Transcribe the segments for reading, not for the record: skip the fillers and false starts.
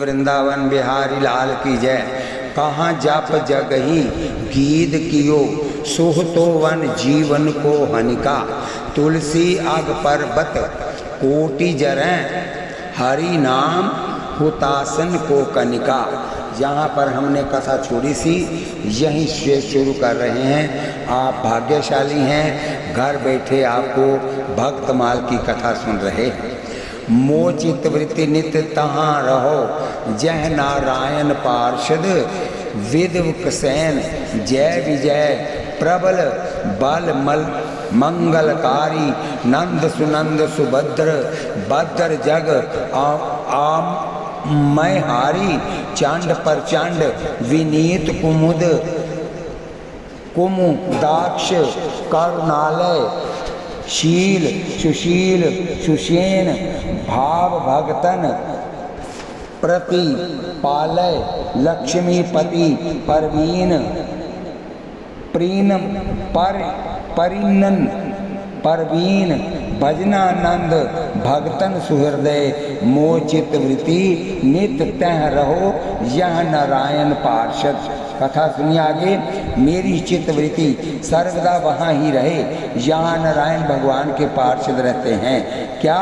वृंदावन बिहारी लाल की जय। कहाँ जप जगही गीत कियो, सोहतो वन जीवन को हनिका। तुलसी अग पर्वत कोटि जरें, हरि नाम हुतासन को कनिका। यहाँ पर हमने कथा छोड़ी सी, यहीं से शुरू कर रहे हैं। आप भाग्यशाली हैं, घर बैठे आपको भक्तमाल की कथा सुन रहे हैं। मोचित वृत्ति नित तहाँ रहो, जय नारायण पार्षद विद्वक सैन। जय विजय प्रबल बल मल मंगलकारी, नंद सुनंद सुभद्र भद्र जग आम मैं हारी। चांड प्रचंड विनीत कुमुद कुमुदाक्ष करुणालय, शील सुशील सुषेण भाव भगतन प्रति पालय। लक्ष्मीपति परवीन प्रीन परिनन परवीन, भजनानंद भगतन सुहृदय। मोचित वृत्ति नित तह रहो, यह नारायण पार्षद। कथा सुनिए आगे। मेरी चित्तवृत्ति सर्वदा वहाँ ही रहे, यहाँ नारायण भगवान के पार्षद रहते हैं। क्या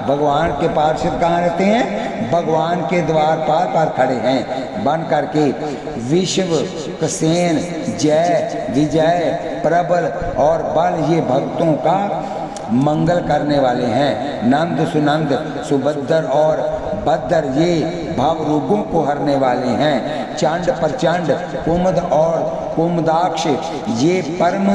भगवान के पार्षद कहाँ रहते हैं? भगवान के द्वार पर खड़े हैं बन करके। विश्व कसेन जय विजय प्रबल और बल, ये भक्तों का मंगल करने वाले हैं। नंद सुनंद सुभद्र और भद्र, ये भाव रोगों को हरने वाले हैं। चांड प्रचंड कुमुद और कुमुदाक्ष, ये परम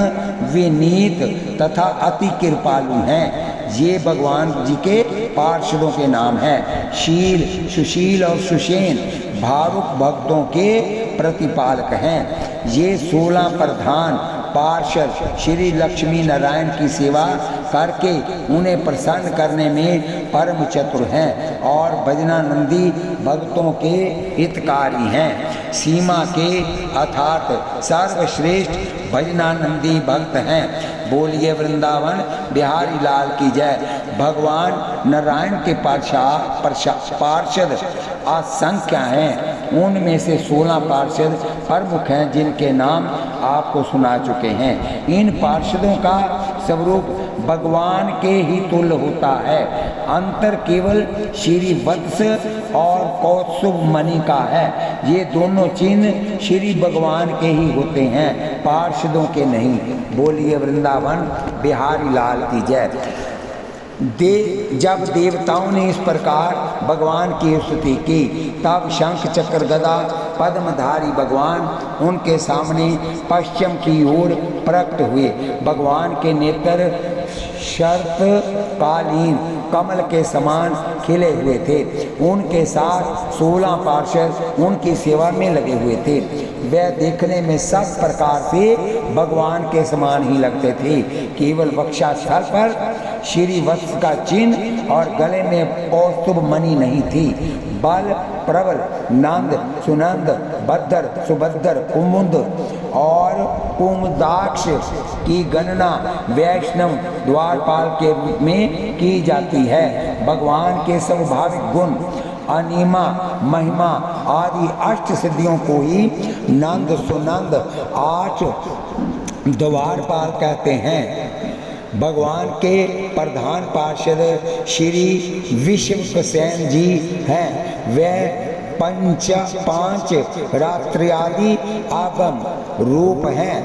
विनीत तथा अति कृपालु हैं। ये भगवान जी के पार्षदों के नाम हैं। शील सुशील और सुषेण भावुक भक्तों के प्रतिपालक हैं। ये 16 प्रधान पार्षद श्री लक्ष्मी नारायण की सेवा करके उन्हें प्रसन्न करने में परम चतुर हैं और भजनानंदी भक्तों के हितकारी हैं। सीमा के अर्थात सर्वश्रेष्ठ भजनानंदी भक्त हैं। बोलिए वृंदावन बिहारी लाल की जय। भगवान नारायण के पार्षद असंख्य हैं। उनमें से 16 पार्षद प्रमुख हैं, जिनके नाम आपको सुना चुके हैं। इन पार्षदों का स्वरूप भगवान के ही तुल्य होता है। अंतर केवल श्री वत्स और कौत्सुभ मणि का है। ये दोनों चिन्ह श्री भगवान के ही होते हैं, पार्षदों के नहीं। बोलिए वृंदावन बिहारी लाल की जय। जब देवताओं ने इस प्रकार भगवान की स्तुति की, तब शंख चक्र गदा पद्मधारी भगवान उनके सामने पश्चिम की ओर प्रकट हुए। भगवान के नेत्र शरत कालीन कमल के समान खिले हुए थे। उनके साथ 16 पार्षद उनकी सेवा में लगे हुए थे। वे देखने में सब प्रकार से भगवान के समान ही लगते थे। केवल वक्षस्थल पर श्री वत्स का चिन्ह और गले में कौस्तुभ मणि नहीं थी। बल प्रबल नंद सुनंद भद्र सुभद्र कुमुद और कुमुदाक्ष की गणना वैष्णव द्वारपाल के में की जाती है। भगवान के स्वाभाविक गुण अनिमा महिमा आदि 8 सिद्धियों को ही नंद सुनंद 8 द्वारपाल कहते हैं। भगवान के प्रधान पार्षद श्री विश्वक्सेन जी हैं। वे 5 रात्रि आगम रूप हैं।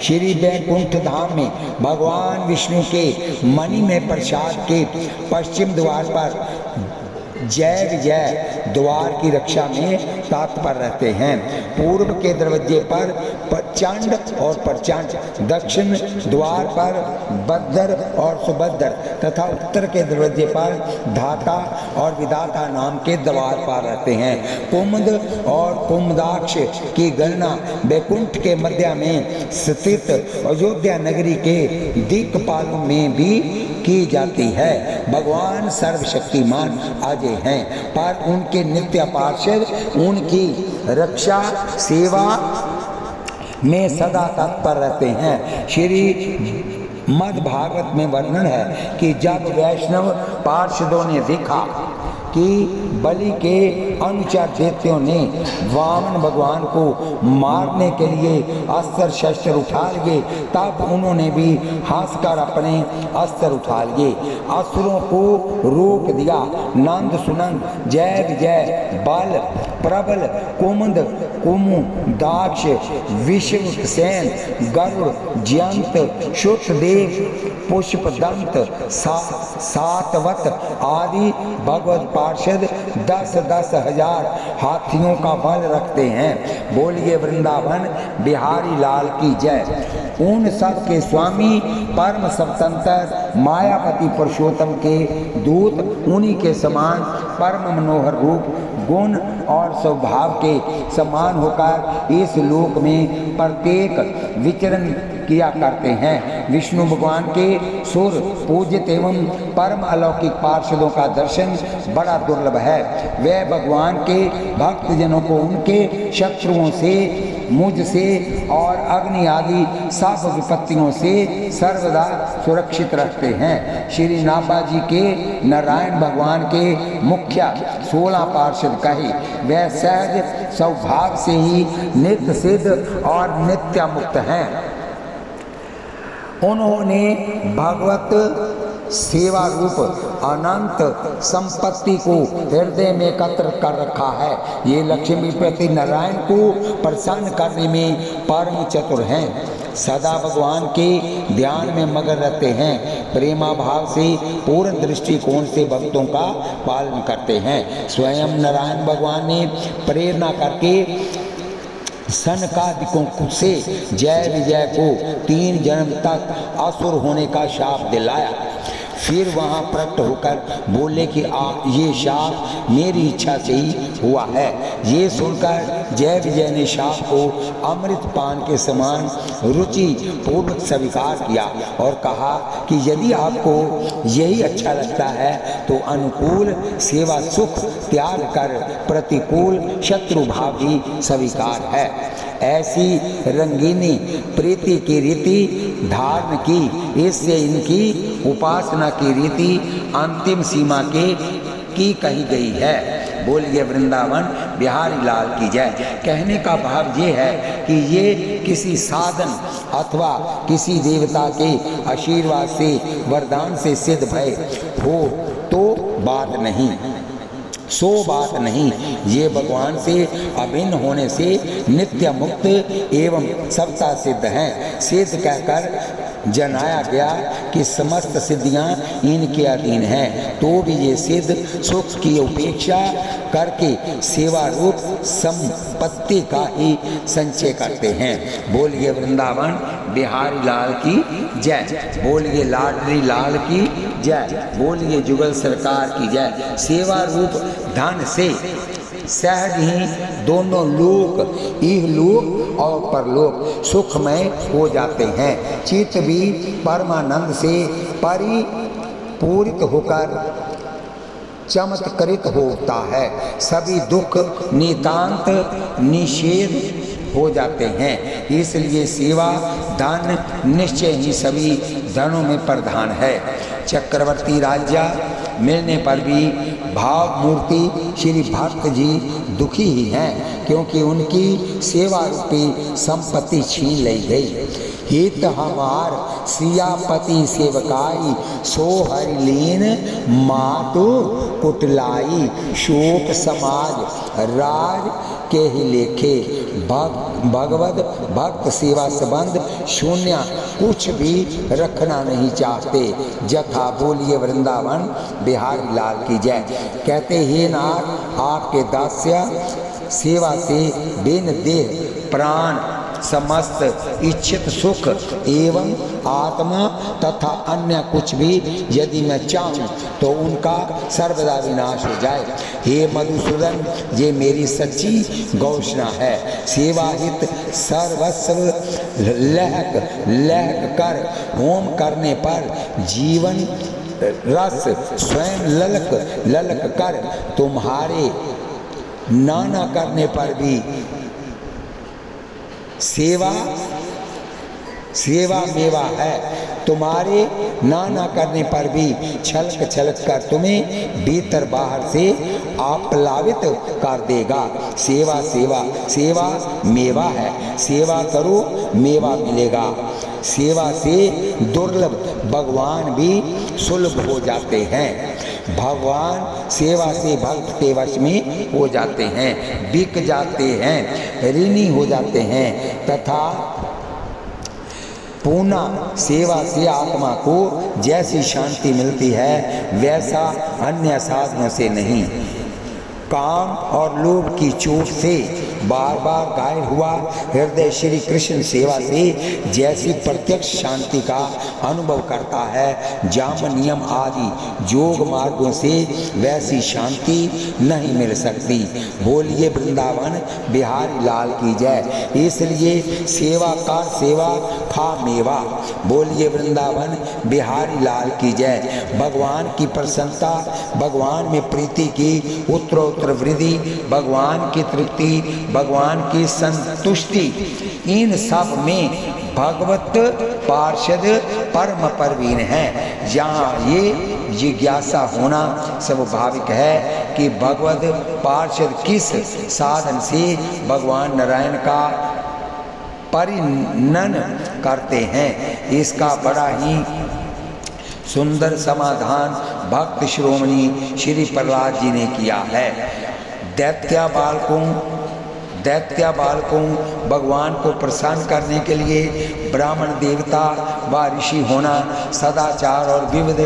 श्री वैकुंठ धाम में भगवान विष्णु के मणि में प्रसाद के पश्चिम द्वार पर जय विजय द्वार की रक्षा में तत्पर रहते हैं। पूर्व के दरवाजे पर प्रचंड और प्रचंड, दक्षिण द्वार पर भद्र और सुभद्र तथा उत्तर के दरवाजे पर धाता और विधाता नाम के द्वार पर रहते हैं। कुमुद और कुमुदाक्ष की गणना वैकुंठ के मध्य में स्थित अयोध्या नगरी के दिक्पालों में भी की जाती है। भगवान सर्वशक्तिमान अजय हैं, पर उनके नित्य पार्षद उनकी रक्षा सेवा में सदा तत्पर रहते हैं। श्री मद्भागवत में वर्णन है कि जब वैष्णव पार्षदों ने देखा कि बलि के अनुचर दैत्यों ने वामन भगवान को मारने के लिए अस्त्र शस्त्र उठा लिए, तब उन्होंने भी हंसकर अपने अस्त्र उठा लिए, असुरों को रोक दिया। नंद सुनंद जय विजय बल प्रबल कुमुद कुमु दाक्ष विश्वसेन गरुड़ जयंत शुक्रदेव पुष्पदंत सातवत आदि भगवत पार्षद 10-10 हजार हाथियों का बल रखते हैं। बोलिए वृंदावन बिहारी लाल की जय। उन सब के स्वामी परम स्वतंत्र मायापति पुरुषोत्तम के दूत उन्हीं के समान परम मनोहर रूप गुण और स्वभाव के समान होकर इस लोक में प्रत्येक विचरण किया करते हैं। विष्णु भगवान के सुर पूजित एवं परम अलौकिक पार्षदों का दर्शन बड़ा दुर्लभ है। वे भगवान के भक्तजनों को उनके शत्रुओं से, मुझसे और अग्नि आदि सब विपत्तियों से सर्वदा सुरक्षित रखते हैं। श्री नाभा जी के नारायण भगवान के मुख्य 16 पार्षद कहे, वे सहज स्वभाव से ही नित्य सिद्ध और नित्य मुक्त हैं। उन्होंने भगवत सेवा रूप अनंत संपत्ति को हृदय में एकत्र कर रखा है। ये लक्ष्मीपति नारायण को प्रसन्न करने में परम चतुर हैं। सदा भगवान के ध्यान में मगन रहते हैं। प्रेमा भाव से पूर्ण दृष्टिकोण से भक्तों का पालन करते हैं। स्वयं नारायण भगवान ने प्रेरणा करके सनकादिकों से जय विजय को 3 जन्म तक असुर होने का शाप दिलाया। फिर वहाँ प्रकट होकर बोले कि ये शाप मेरी इच्छा से ही हुआ है। ये सुनकर जय विजय ने शाप को अमृत पान के समान रुचि पूर्वक स्वीकार किया और कहा कि यदि आपको यही अच्छा लगता है तो अनुकूल सेवा सुख त्याग कर प्रतिकूल शत्रु भाव ही स्वीकार है। ऐसी रंगीनी प्रीति की रीति धारण की, इससे इनकी उपासना की रीति अंतिम सीमा की कही गई है। बोलिए वृंदावन बिहारी लाल की जय। कहने का भाव ये है कि ये किसी साधन अथवा किसी देवता के आशीर्वाद से वरदान से सिद्ध भय हो तो बात नहीं, सो बात नहीं। ये भगवान से अभिन्न होने से नित्य मुक्त एवं सत्ता सिद्ध हैं। सिद्ध कहकर जनाया गया कि समस्त सिद्धियां इनके अधीन हैं, तो भी ये सिद्ध सुख की उपेक्षा करके सेवा रूप संपत्ति का ही संचय करते हैं। बोलिए वृंदावन बिहारी लाल की जय। बोलिए लाडली लाल की जय। बोलिए जुगल सरकार की जय। सेवा रूप धन से सहज ही दोनों लोक, इहलोक और परलोक सुखमय हो जाते हैं। चित्त भी परमानंद से परिपूरित होकर चमत्कृत होता है। सभी दुख नितांत निषेध हो जाते हैं। इसलिए सेवा धन निश्चय ही सभी धनों में प्रधान है। चक्रवर्ती राज्य मिलने पर भी भाव मूर्ति श्री भक्त जी दुखी ही हैं, क्योंकि उनकी सेवा रूपी संपत्ति छीन ली गई। हित हमार सियापति सेवकाई, सो हरि लीन मातु कुटलाई। शोक समाज राज के ही लेखे, भगवत भक्त सेवा संबंध शून्य कुछ भी रखना नहीं चाहते। जथा बोलिए वृंदावन बिहारी लाल की जय। कहते हे नाथ, आपके दास्य सेवा से बिन देह प्राण समस्त इच्छित सुख एवं आत्मा तथा अन्य कुछ भी यदि मैं चाहूँ तो उनका सर्वदा विनाश हो जाए। हे मधुसूदन, ये मेरी सच्ची घोषणा है। सेवा हित सर्वस्व लहक लहक कर होम करने पर जीवन रस स्वयं ललक ललक कर, तुम्हारे नाना करने पर भी सेवा सेवा मेवा है। तुम्हारे ना करने पर भी छलक छलक कर तुम्हें भीतर बाहर से आप्लावित कर देगा। सेवा सेवा सेवा मेवा है, सेवा करो मेवा मिलेगा। सेवा से दुर्लभ भगवान भी सुलभ हो जाते हैं। भगवान सेवा से भक्त के वश में हो जाते हैं, बिक जाते हैं, ऋणी हो जाते हैं तथा पुनः सेवा से आत्मा को जैसी शांति मिलती है वैसा अन्य साधनों से नहीं। काम और लोभ की चोट से बार बार घायल हुआ हृदय श्री कृष्ण सेवा से जैसी प्रत्यक्ष शांति का अनुभव करता है, जाम नियम आदि योग मार्गों से वैसी शांति नहीं मिल सकती। बोलिए वृंदावन बिहारी लाल की जय। इसलिए सेवा का सेवा खा मेवा। बोलिए वृंदावन बिहारी लाल की जय। भगवान की प्रसन्नता, भगवान में प्रीति की उत्तरोत्तर वृद्धि, भगवान की तृप्ति, भगवान की संतुष्टि, इन सब में भगवत पार्षद परम परवीन है। यहाँ ये जिज्ञासा होना स्वाभाविक है कि भगवत पार्षद किस साधन से भगवान नारायण का परिणन करते हैं। इसका बड़ा ही सुंदर समाधान भक्त शिरोमणि श्री प्रहलाद जी ने किया है। दैत्य बालकों भगवान को प्रसन्न करने के लिए ब्राह्मण देवता व ऋषि होना, सदाचार और विविध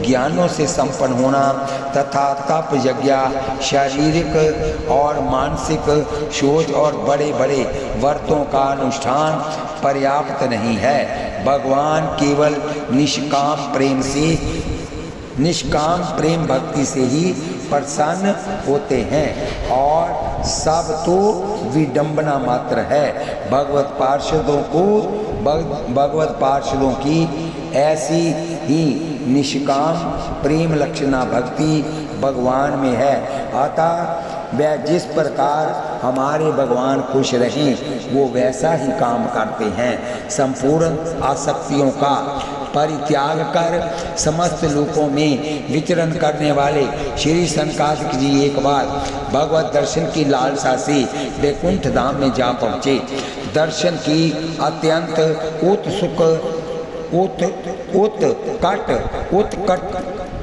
ज्ञानों से संपन्न होना तथा तप यज्ञ, शारीरिक और मानसिक सोच और बड़े बड़े व्रतों का अनुष्ठान पर्याप्त नहीं है। भगवान केवल निष्काम प्रेम भक्ति से ही प्रसन्न होते हैं और सब तो विडंबना मात्र है। भगवत पार्षदों की ऐसी ही निष्काम प्रेम लक्षणा भक्ति भगवान में है। अतः वह जिस प्रकार हमारे भगवान खुश रहें वो वैसा ही काम करते हैं। संपूर्ण आसक्तियों का परित्याग कर समस्त लोकों में विचरण करने वाले श्री सनकादिक जी एक बार भगवत दर्शन की लालसा से वैकुंठ धाम में जा पहुँचे। दर्शन की अत्यंत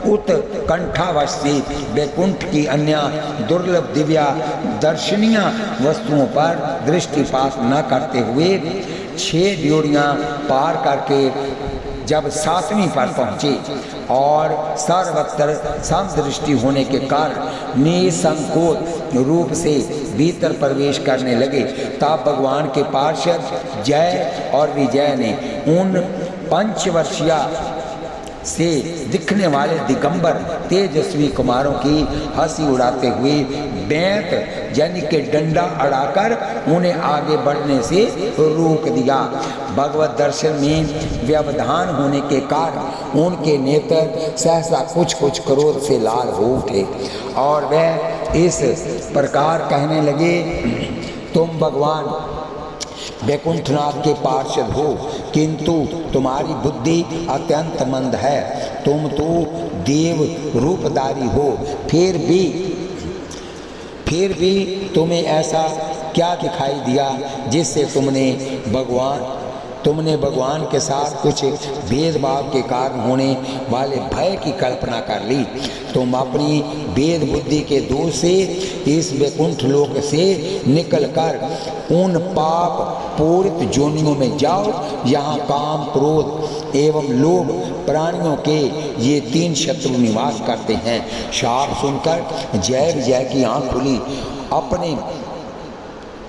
उत्कंठावश से वैकुंठ की अन्य दुर्लभ दिव्या दर्शनीय वस्तुओं पर दृष्टिपात न करते हुए 6 ड्योढ़ियाँ पार करके जब 7वीं पर पहुँचे और सर्वत्र समदृष्टि होने के कारण निसंकोच रूप से भीतर प्रवेश करने लगे, तब भगवान के पार्षद जय और विजय ने उन 5 वर्षीय से दिखने वाले दिगंबर तेजस्वी कुमारों की हंसी उड़ाते हुए बैंत यानी के डंडा अड़ाकर उन्हें आगे बढ़ने से रोक दिया। भगवत दर्शन में व्यवधान होने के कारण उनके नेत्र सहसा कुछ क्रोध से लाल हो उठे और वह इस प्रकार कहने लगे, तुम भगवान वैकुंठनाथ के पार्षद हो किंतु तुम्हारी बुद्धि अत्यंत मंद है। तुम तो देव रूपधारी हो, फिर भी तुम्हें ऐसा क्या दिखाई दिया जिससे तुमने भगवान के साथ कुछ भेदभाव के कारण होने वाले भय की कल्पना कर ली। तुम अपनी भेद बुद्धि के दोष से इस वैकुंठ लोक से निकलकर उन पाप पूरित जोनियों में जाओ। यहाँ काम, क्रोध एवं लोभ प्राणियों के ये 3 शत्रु निवास करते हैं। शाप सुनकर जय विजय की आँख खुली, अपने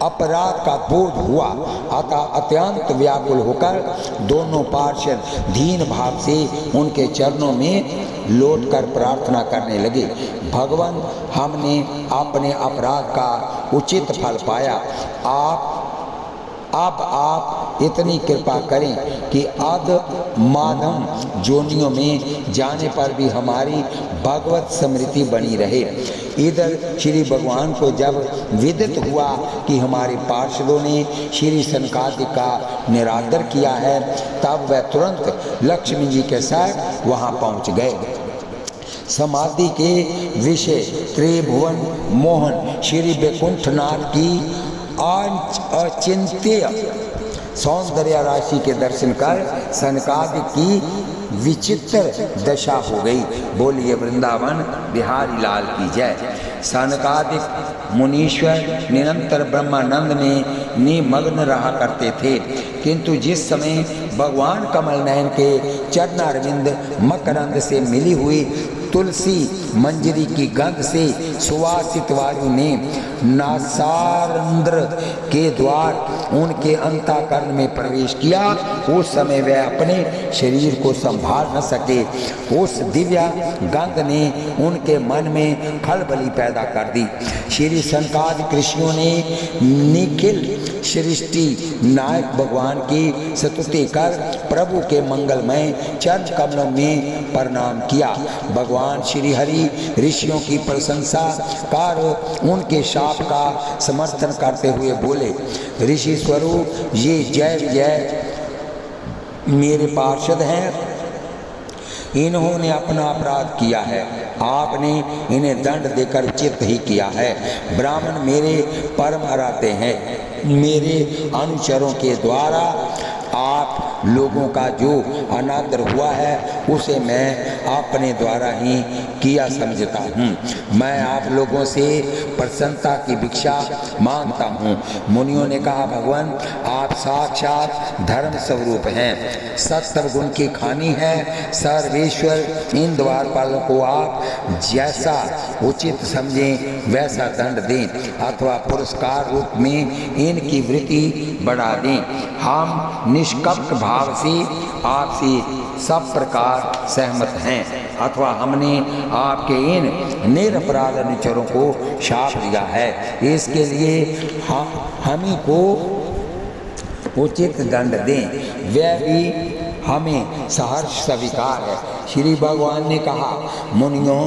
अपराध का बोध हुआ, अतः अत्यंत व्याकुल होकर दोनों पार्षद दीन भाव से उनके चरणों में लौटकर प्रार्थना करने लगे, भगवान हमने अपने अपराध का उचित फल पाया, अब आप इतनी कृपा करें कि अध माधम जोनियों में जाने पर भी हमारी भगवत स्मृति बनी रहे। इधर श्री भगवान को जब विदित हुआ कि हमारे पार्षदों ने श्री सनकादिक का निरादर किया है, तब वह तुरंत लक्ष्मी जी के साथ वहाँ पहुँच गए। समाधि के विषय त्रिभुवन मोहन श्री वैकुंठनाथ की अचिंत्य सौंदर्य राशि के दर्शन कर सनकादिक की विचित्र दशा हो गई। बोलिए वृंदावन बिहारी लाल की जय। सनकादिक मुनीश्वर निरंतर ब्रह्मानंद में निमग्न रहा करते थे, किंतु जिस समय भगवान कमल नयन के चरणारविंद मकरंद से मिली हुई तुलसी मंजरी की गंध से सुवासित वायु ने नासारंध्र के द्वार उनके अंतःकरण में प्रवेश किया, उस समय वे अपने शरीर को संभाल न सके। उस दिव्या गंध ने उनके मन में खलबली पैदा कर दी। श्री सनकादिक ऋषियों ने निखिल सृष्टि नायक भगवान की स्तुति कर प्रभु के मंगलमय चरण कमलों में प्रणाम किया। भगवान श्री हरि ऋषियों की प्रशंसा कर उनके शाप का समर्थन करते हुए बोले, ऋषि स्वरूप ये जय विजय मेरे पार्षद हैं, इन्होंने अपना अपराध किया है, आपने इन्हें दंड देकर चित्त ही किया है। ब्राह्मण मेरे परम आराध्य हैं, मेरे अनुचरों के द्वारा आप लोगों का जो अनादर हुआ है उसे मैं अपने द्वारा ही किया समझता हूँ। मैं आप लोगों से प्रसन्नता की भिक्षा मांगता हूँ। मुनियों ने कहा, भगवान आप साक्षात धर्म स्वरूप हैं, सत्तर गुण की खानी है, सर्वेश्वर। इन द्वारपालों को आप जैसा उचित समझें वैसा दंड दें अथवा पुरस्कार रूप में इनकी वृत्ति बढ़ा दें। हम निष्कपट भाव से आपसे सब प्रकार सहमत हैं, अथवा हमने आपके इन निरपराध अनुचरों को शाप दिया है, इसके लिए हम ही को उचित दंड दें, वह भी हमें सहर्ष स्वीकार है। श्री भगवान ने कहा, मुनियों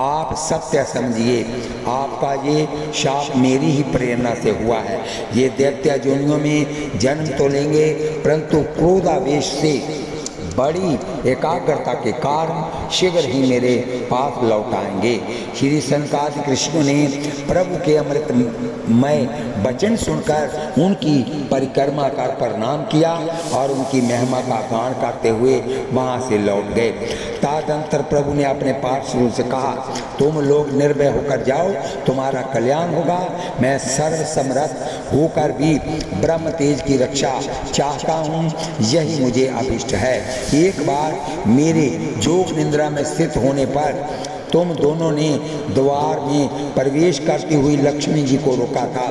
आप सत्य समझिए, आपका ये शाप मेरी ही प्रेरणा से हुआ है। ये दैत्य योनियों में जन्म तो लेंगे, परंतु क्रोधावेश से बड़ी एकाग्रता के कारण शीघ्र ही मेरे पास लौट आएंगे। श्री सनकादिक ऋषियों ने प्रभु के अमृतमय वचन सुनकर उनकी परिक्रमा कर प्रणाम किया और उनकी महिमा का गान करते हुए वहाँ से लौट गए। तदनंतर प्रभु ने अपने पार्षदों से कहा, तुम लोग निर्भय होकर जाओ, तुम्हारा कल्याण होगा। मैं सर्वसमर्थ होकर भी ब्रह्म तेज की रक्षा चाहता हूँ, यही मुझे अभिष्ट है। एक बार मेरे जोग निद्रा में स्थित होने पर तुम दोनों ने द्वार में प्रवेश करती हुई लक्ष्मी जी को रोका था।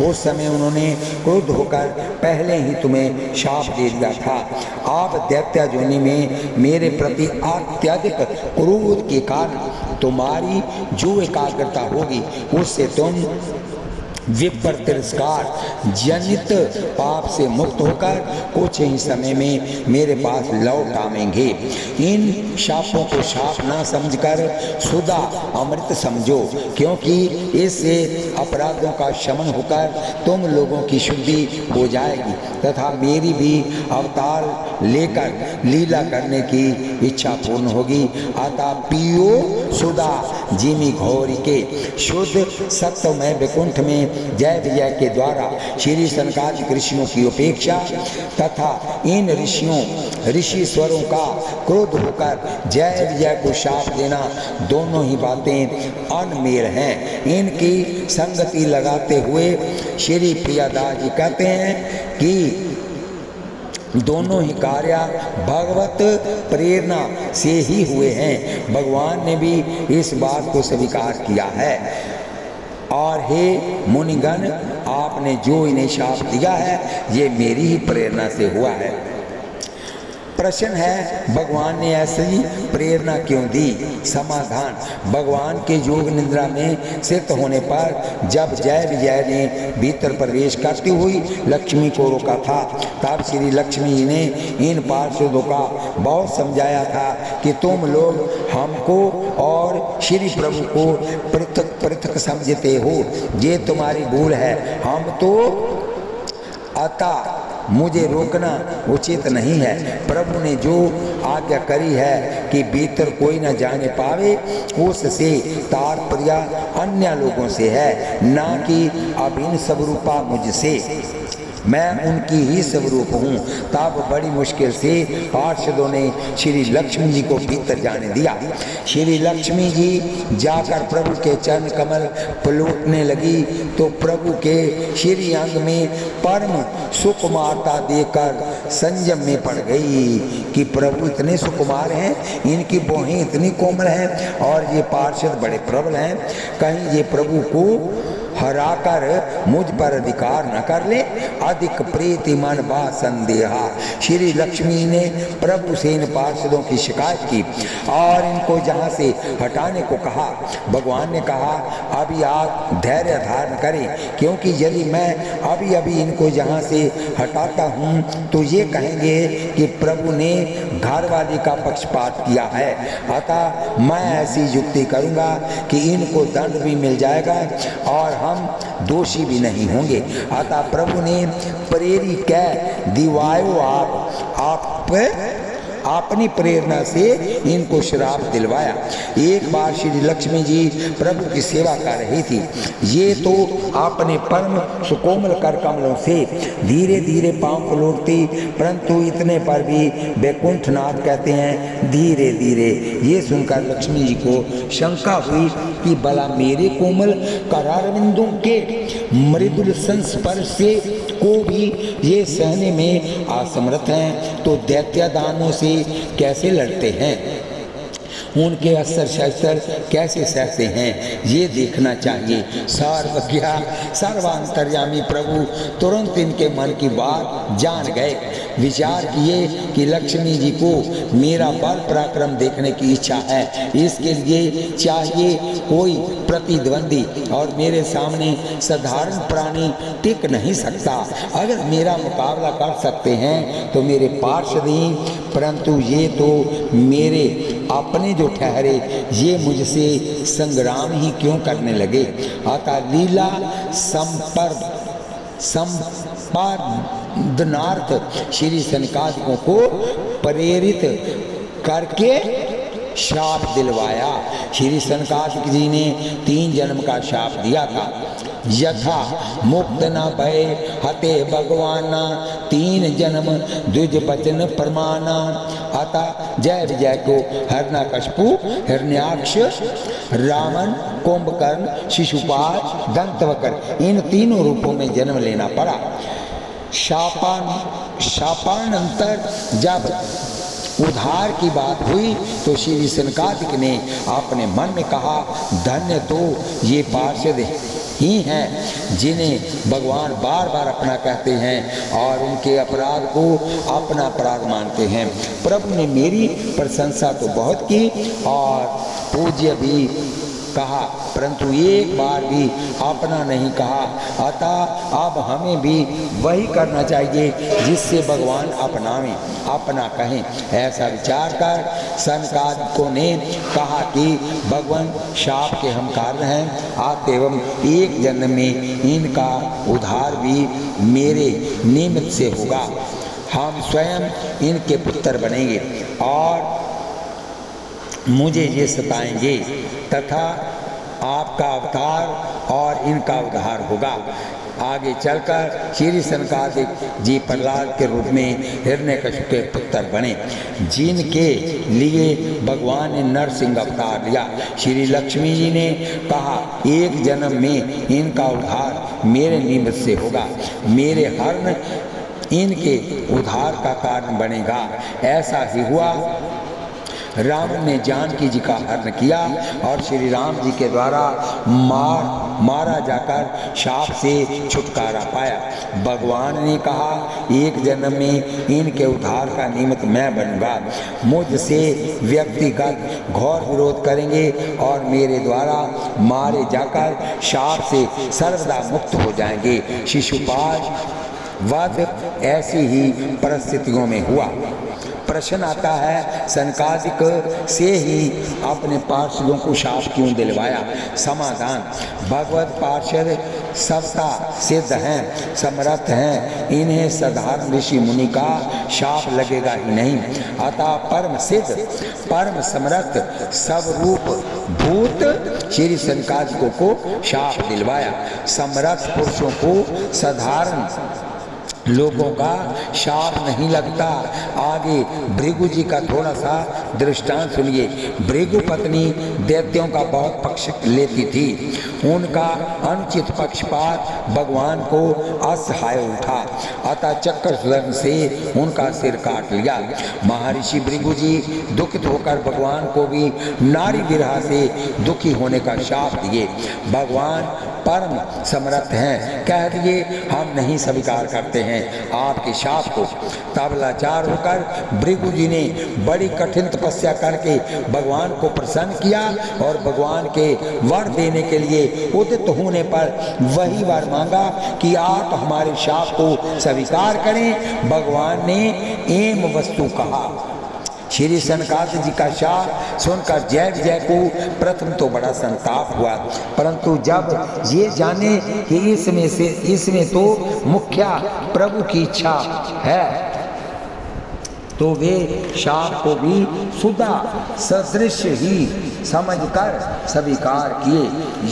उस समय उन्होंने क्रोध होकर पहले ही तुम्हें शाप दे दिया था। आप दैत्य योनि में मेरे प्रति अत्यधिक क्रोध के कारण तुम्हारी जो एकाग्रता होगी उससे तुम विपर तिरस्कार जनित पाप से मुक्त होकर कुछ ही समय में मेरे पास लौट आवेंगे। इन शापों को शाप ना समझकर सुधा अमृत समझो, क्योंकि इससे अपराधों का शमन होकर तुम लोगों की शुद्धि हो जाएगी तथा मेरी भी अवतार लेकर लीला करने की इच्छा पूर्ण होगी। अतः पियो सुधा जिमी घोरी के शुद्ध सत्वमय वैकुंठ में जय विजय के द्वारा श्री सनकादिक ऋषियों की उपेक्षा तथा इन ऋषिश्वरों का क्रोध होकर जय विजय को शाप देना, दोनों ही बातें अनमेल हैं। इनकी संगति लगाते हुए श्री प्रियादास जी कहते हैं कि दोनों ही कार्य भगवत प्रेरणा से ही हुए हैं। भगवान ने भी इस बात को स्वीकार किया है। और हे मुनिगण, आपने जो इन्हें शाप दिया है ये मेरी ही प्रेरणा से हुआ है। प्रश्न है भगवान ने ऐसी प्रेरणा क्यों दी? समाधान, भगवान के योग निद्रा में स्थित होने पर जब जय विजय ने भीतर प्रवेश करती हुई लक्ष्मी को रोका था, तब श्री लक्ष्मी जी ने इन पार्षदों का बहुत समझाया था कि तुम लोग हमको और श्री प्रभु को पृथक पृथक समझते हो, ये तुम्हारी भूल है। हम तो अतः मुझे रोकना उचित नहीं है। प्रभु ने जो आज्ञा करी है कि भीतर कोई न जाने पावे, उससे तात्पर्य अन्य लोगों से है, ना कि अभिन्न स्वरूपा मुझसे। मैं उनकी ही स्वरूप हूँ। तब बड़ी मुश्किल से पार्षदों ने श्री लक्ष्मी जी को भीतर जाने दिया। श्री लक्ष्मी जी जाकर प्रभु के चरण कमल पलटने लगी तो प्रभु के श्री अंग में परम सुकुमारता देकर संयम में पड़ गई कि प्रभु इतने सुकुमार हैं, इनकी बाहें इतनी कोमल हैं और ये पार्षद बड़े प्रबल हैं, कहीं ये प्रभु को हराकर मुझ पर अधिकार न कर ले। अधिक प्रीति मन बा संदेहा। श्री लक्ष्मी ने प्रभु से इन पार्षदों की शिकायत की और इनको जहाँ से हटाने को कहा। भगवान ने कहा अभी आप धैर्य धारण करें, क्योंकि यदि मैं अभी अभी इनको जहाँ से हटाता हूँ तो ये कहेंगे कि प्रभु ने घरवाली का पक्षपात किया है। अतः मैं ऐसी युक्ति करूँगा कि इनको दंड भी मिल जाएगा और हम दोषी भी नहीं होंगे। अतः प्रभु ने प्रेरी कह दिवायो आप अपनी प्रेरणा से इनको श्राप दिलवाया। एक बार श्री लक्ष्मी जी प्रभु की सेवा कर रही थी। ये तो अपने परम सुकोमल कर कमलों से धीरे धीरे पांव को लौटती, परंतु इतने पर भी वैकुंठनाथ कहते हैं धीरे धीरे। ये सुनकर लक्ष्मी जी को शंका हुई कि भला मेरे कोमल करारविंदों के मृदुल संस्पर्श से को भी ये सहने में असमर्थ हैं, तो दैत्यादानों से कैसे लड़ते हैं, उनके अस्त्र शस्त्र कैसे सहते हैं, ये देखना चाहिए। सर्वज्ञा सर्वांतर्यामी प्रभु तुरंत इनके मन की बात जान गए। विचार किए कि लक्ष्मी जी को मेरा बल पराक्रम देखने की इच्छा है, इसके लिए चाहिए कोई प्रतिद्वंदी और मेरे सामने साधारण प्राणी टिक नहीं सकता। अगर मेरा मुकाबला कर सकते हैं तो मेरे पार्षद ही, परंतु ये तो मेरे अपने जो ठहरे, ये मुझसे संग्राम ही क्यों करने लगे। अतः लीला संपादनार्थ श्री सनकादिकों को प्रेरित करके शाप दिलवाया। श्री सनकादिक जी ने 3 जन्म का शाप दिया था। यथा मुक्त न भय हते भगवाना, 3 जन्म द्विज वचन प्रमाणा। अतः जय विजय को हिरण्यकशिपु, हिरण्याक्ष, रावण, कुंभकर्ण, शिशुपाल, दंतवक्र, इन तीनों रूपों में जन्म लेना पड़ा। शापानंतर जब उद्धार की बात हुई तो श्री सनकादिक ने अपने मन में कहा धन्य तो ये पार्षद ही हैं जिन्हें भगवान बार बार अपना कहते हैं और उनके अपराध को अपना अपराध मानते हैं। प्रभु ने मेरी प्रशंसा तो बहुत की और पूज्य भी कहा, परंतु एक बार भी अपना नहीं कहा। अतः अब हमें भी वही करना चाहिए जिससे भगवान अपनावें, अपना कहें। ऐसा विचार कर सनकादिकों ने कहा कि भगवान शाप के हम कारण हैं, अतएव एक जन्म में इनका उद्धार भी मेरे निमित्त से होगा। हम स्वयं इनके पुत्र बनेंगे और मुझे ये सताएंगे तथा आपका अवतार और इनका उद्धार होगा। आगे चलकर श्री सनकादिक जी प्रहलाद के रूप में हिरण्यकशिपु के पुत्र बने, जिनके लिए भगवान ने नरसिंह अवतार लिया। श्री लक्ष्मी जी ने कहा एक जन्म में इनका उद्धार मेरे निमित्त से होगा, मेरे हरण इनके उद्धार का कारण बनेगा। ऐसा ही हुआ। राम ने जानकी जी का हरण किया और श्री राम जी के द्वारा मारा जाकर शाप से छुटकारा पाया। भगवान ने कहा, एक जन्म में इनके उद्धार का निमित्त मैं बनूंगा। मुझसे व्यक्तिगत घोर विरोध करेंगे और मेरे द्वारा मारे जाकर शाप से सर्वदा मुक्त हो जाएंगे। शिशुपाल वध ऐसी ही परिस्थितियों में हुआ। प्रश्न आता है, सनकादिक से ही अपने पार्षदों को शाप क्यों दिलवाया? समाधान, भगवत पार्षद सत्ता सिद्ध हैं, समर्थ हैं, इन्हें साधारण ऋषि मुनि का शाप लगेगा ही नहीं। अतः परम सिद्ध परम समर्थ स्वरूप भूत श्री सनकादिकों को शाप दिलवाया। समर्थ पुरुषों को साधारण लोगों का शाप नहीं लगता। आगे भृगु जी का थोड़ा सा दृष्टांत सुनिए। भृगु पत्नी दैत्यों का बहुत पक्ष लेती थी। उनका अनुचित पक्षपात भगवान को असहाय उठा, अतः चक्रधर से उनका सिर काट लिया। महर्षि भृगु जी दुखित होकर भगवान को भी नारी विरह से दुखी होने का शाप दिए। भगवान परम समर्थ हैं, कह दिए हम नहीं स्वीकार करते हैं आपके शाप को। तब लाचार होकर भृगु जी ने बड़ी कठिन तपस्या करके भगवान को प्रसन्न किया और भगवान के वर देने के लिए उदित होने पर वही वर मांगा कि आप हमारे शाप को स्वीकार करें। भगवान ने एम वस्तु कहा। श्री सनकादिक जी का शाप सुनकर जय विजय को प्रथम तो बड़ा संताप हुआ, परंतु जब ये जाने कि इसमें तो मुख्य प्रभु की इच्छा है, तो वे शाप को भी सुधा सदृश ही समझकर स्वीकार किए।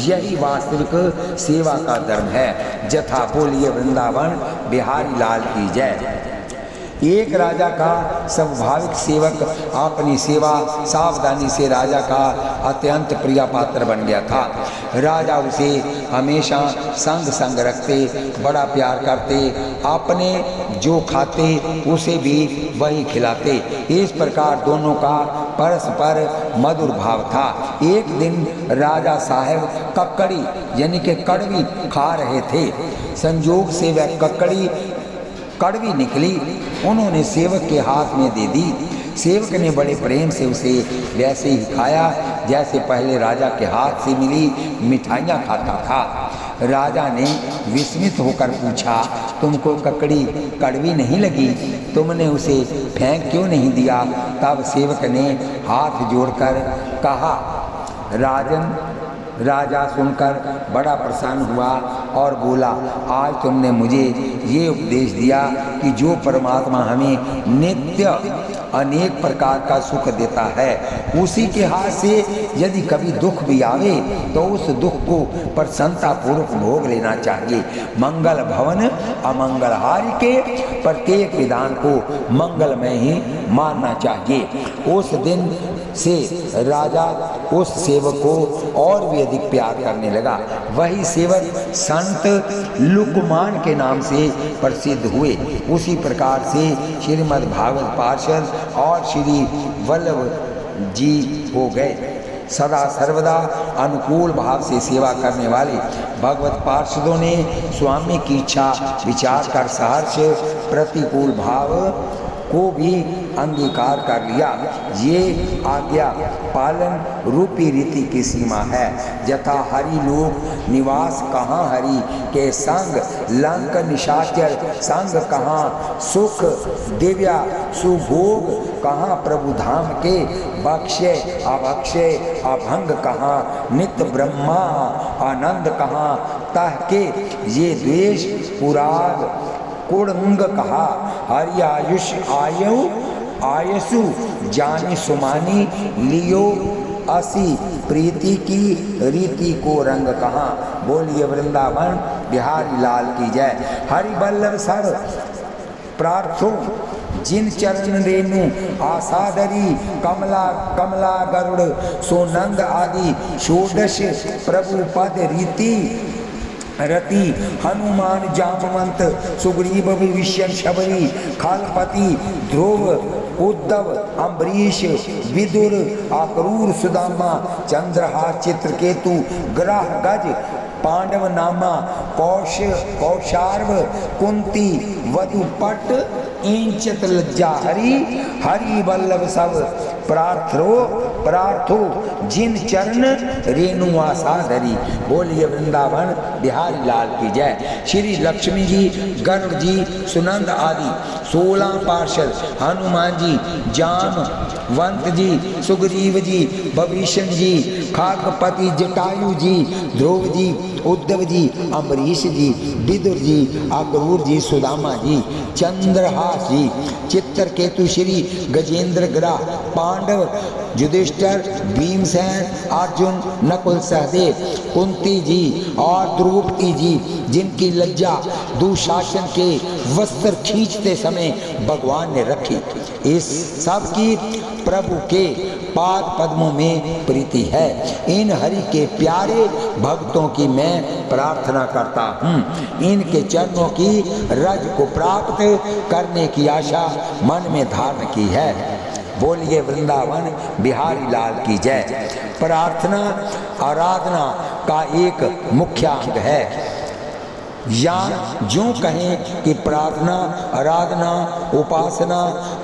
यही वास्तविक सेवा का धर्म है। जथा बोलिए वृंदावन बिहारी लाल की जय। एक राजा का स्वाभाविक सेवक अपनी सेवा सावधानी से राजा का अत्यंत प्रिय पात्र बन गया था। राजा उसे हमेशा संग रखते, बड़ा प्यार करते, अपने जो खाते उसे भी वही खिलाते। इस प्रकार दोनों का परस्पर मधुर भाव था। एक दिन राजा साहब ककड़ी यानी कि कड़वी खा रहे थे। संयोग से वह ककड़ी कड़वी निकली, उन्होंने सेवक के हाथ में दे दी। सेवक ने बड़े प्रेम से उसे वैसे ही खाया जैसे पहले राजा के हाथ से मिली मिठाइयाँ खाता था। राजा ने विस्मित होकर पूछा, तुमको ककड़ी कड़वी नहीं लगी? तुमने उसे फेंक क्यों नहीं दिया? तब सेवक ने हाथ जोड़कर कहा, राजन। राजा सुनकर बड़ा प्रसन्न हुआ और बोला, आज तुमने मुझे ये उपदेश दिया कि जो परमात्मा हमें नित्य अनेक प्रकार का सुख देता है, उसी के हाथ से यदि कभी दुख भी आवे तो उस दुख को प्रसन्नता पूर्वक भोग लेना चाहिए। मंगल भवन अमंगलहारी के प्रत्येक विधान को मंगलमय ही मानना चाहिए। उस दिन से राजा उस सेवक को और भी अधिक प्यार करने लगा। वही सेवक संत लुकमान के नाम से प्रसिद्ध हुए। उसी प्रकार से श्रीमद् भागवत पार्षद और श्री वल्लभ जी हो गए। सदा सर्वदा अनुकूल भाव से सेवा करने वाले भगवत पार्षदों ने स्वामी की इच्छा विचार कर सहर्ष प्रतिकूल भाव को भी अंगीकार कर लिया। ये आज्ञा पालन रूपी रीति की सीमा है। यथा हरि लोक निवास कहाँ हरि के संग, लंक निशाचर संग कहाँ, सुख दिव्या सुभोग कहाँ प्रभु धाम के, बक्षय अभक्षय अभंग कहाँ, नित्य ब्रह्मा आनंद कहाँ, तह के ये द्वेष पुराग कुड़ंग कहा, हरि आयुष आयसु जानी सुमानी लियो असी प्रीति की रीति को रंग कहाँ। बोलिए वृंदावन बिहारी लाल की जय। हरि बल्लभ सर प्रार्थो जिन चरण रेणु आसादरी, कमला कमला गरुड़ सोनंद आदि षोडश प्रभु पद रीति रति, हनुमान जामवंत सुग्रीव विभीषण शबरी, खलपति ध्रुव उद्धव, अम्बरीश, विदुर, अक्रूर, सुदामा, चंद्रहास, चित्रकेतु, ग्रह, गज, पांडव नामा, कौशार्व, कुंती, वधुपट, इंचत, लज्जा, हरि वल्लभ सब प्रार्थो जिन चरण रेणु आशा धरी। बोलिए वृंदावन बिहारी लाल की जय। श्री लक्ष्मी जी, गरुड़ जी, सुनंद आदि 16 पार्षद, हनुमान जी, जामवंत जी, सुग्रीव जी, विभीषण जी, खाकपति, जटायु जी, ध्रुव जी, उद्धव जी, अम्बरीश जी, विदुर जी, अक्रूर जी, सुदामा जी, चंद्रहास जी, चित्रकेतु, श्री गजेंद्र, ग्रह, पांडव, युधिष्ठिर, भीमसेन, अर्जुन, नकुल, सहदेव, कुंती जी और द्रौपदी जी, जिनकी लज्जा दुशासन के वस्त्र खींचते समय भगवान ने रखी। इस सब की प्रभु के पाद पद्मों में प्रीति है। इन हरि के प्यारे भक्तों की मैं प्रार्थना करता हूँ। इनके चरणों की रज को प्राप्त करने की आशा मन में धारण की है। बोलिए वृंदावन बिहारी लाल की जय। प्रार्थना आराधना का एक मुख्य अंग है, या जो कहें कि प्रार्थना, आराधना, उपासना,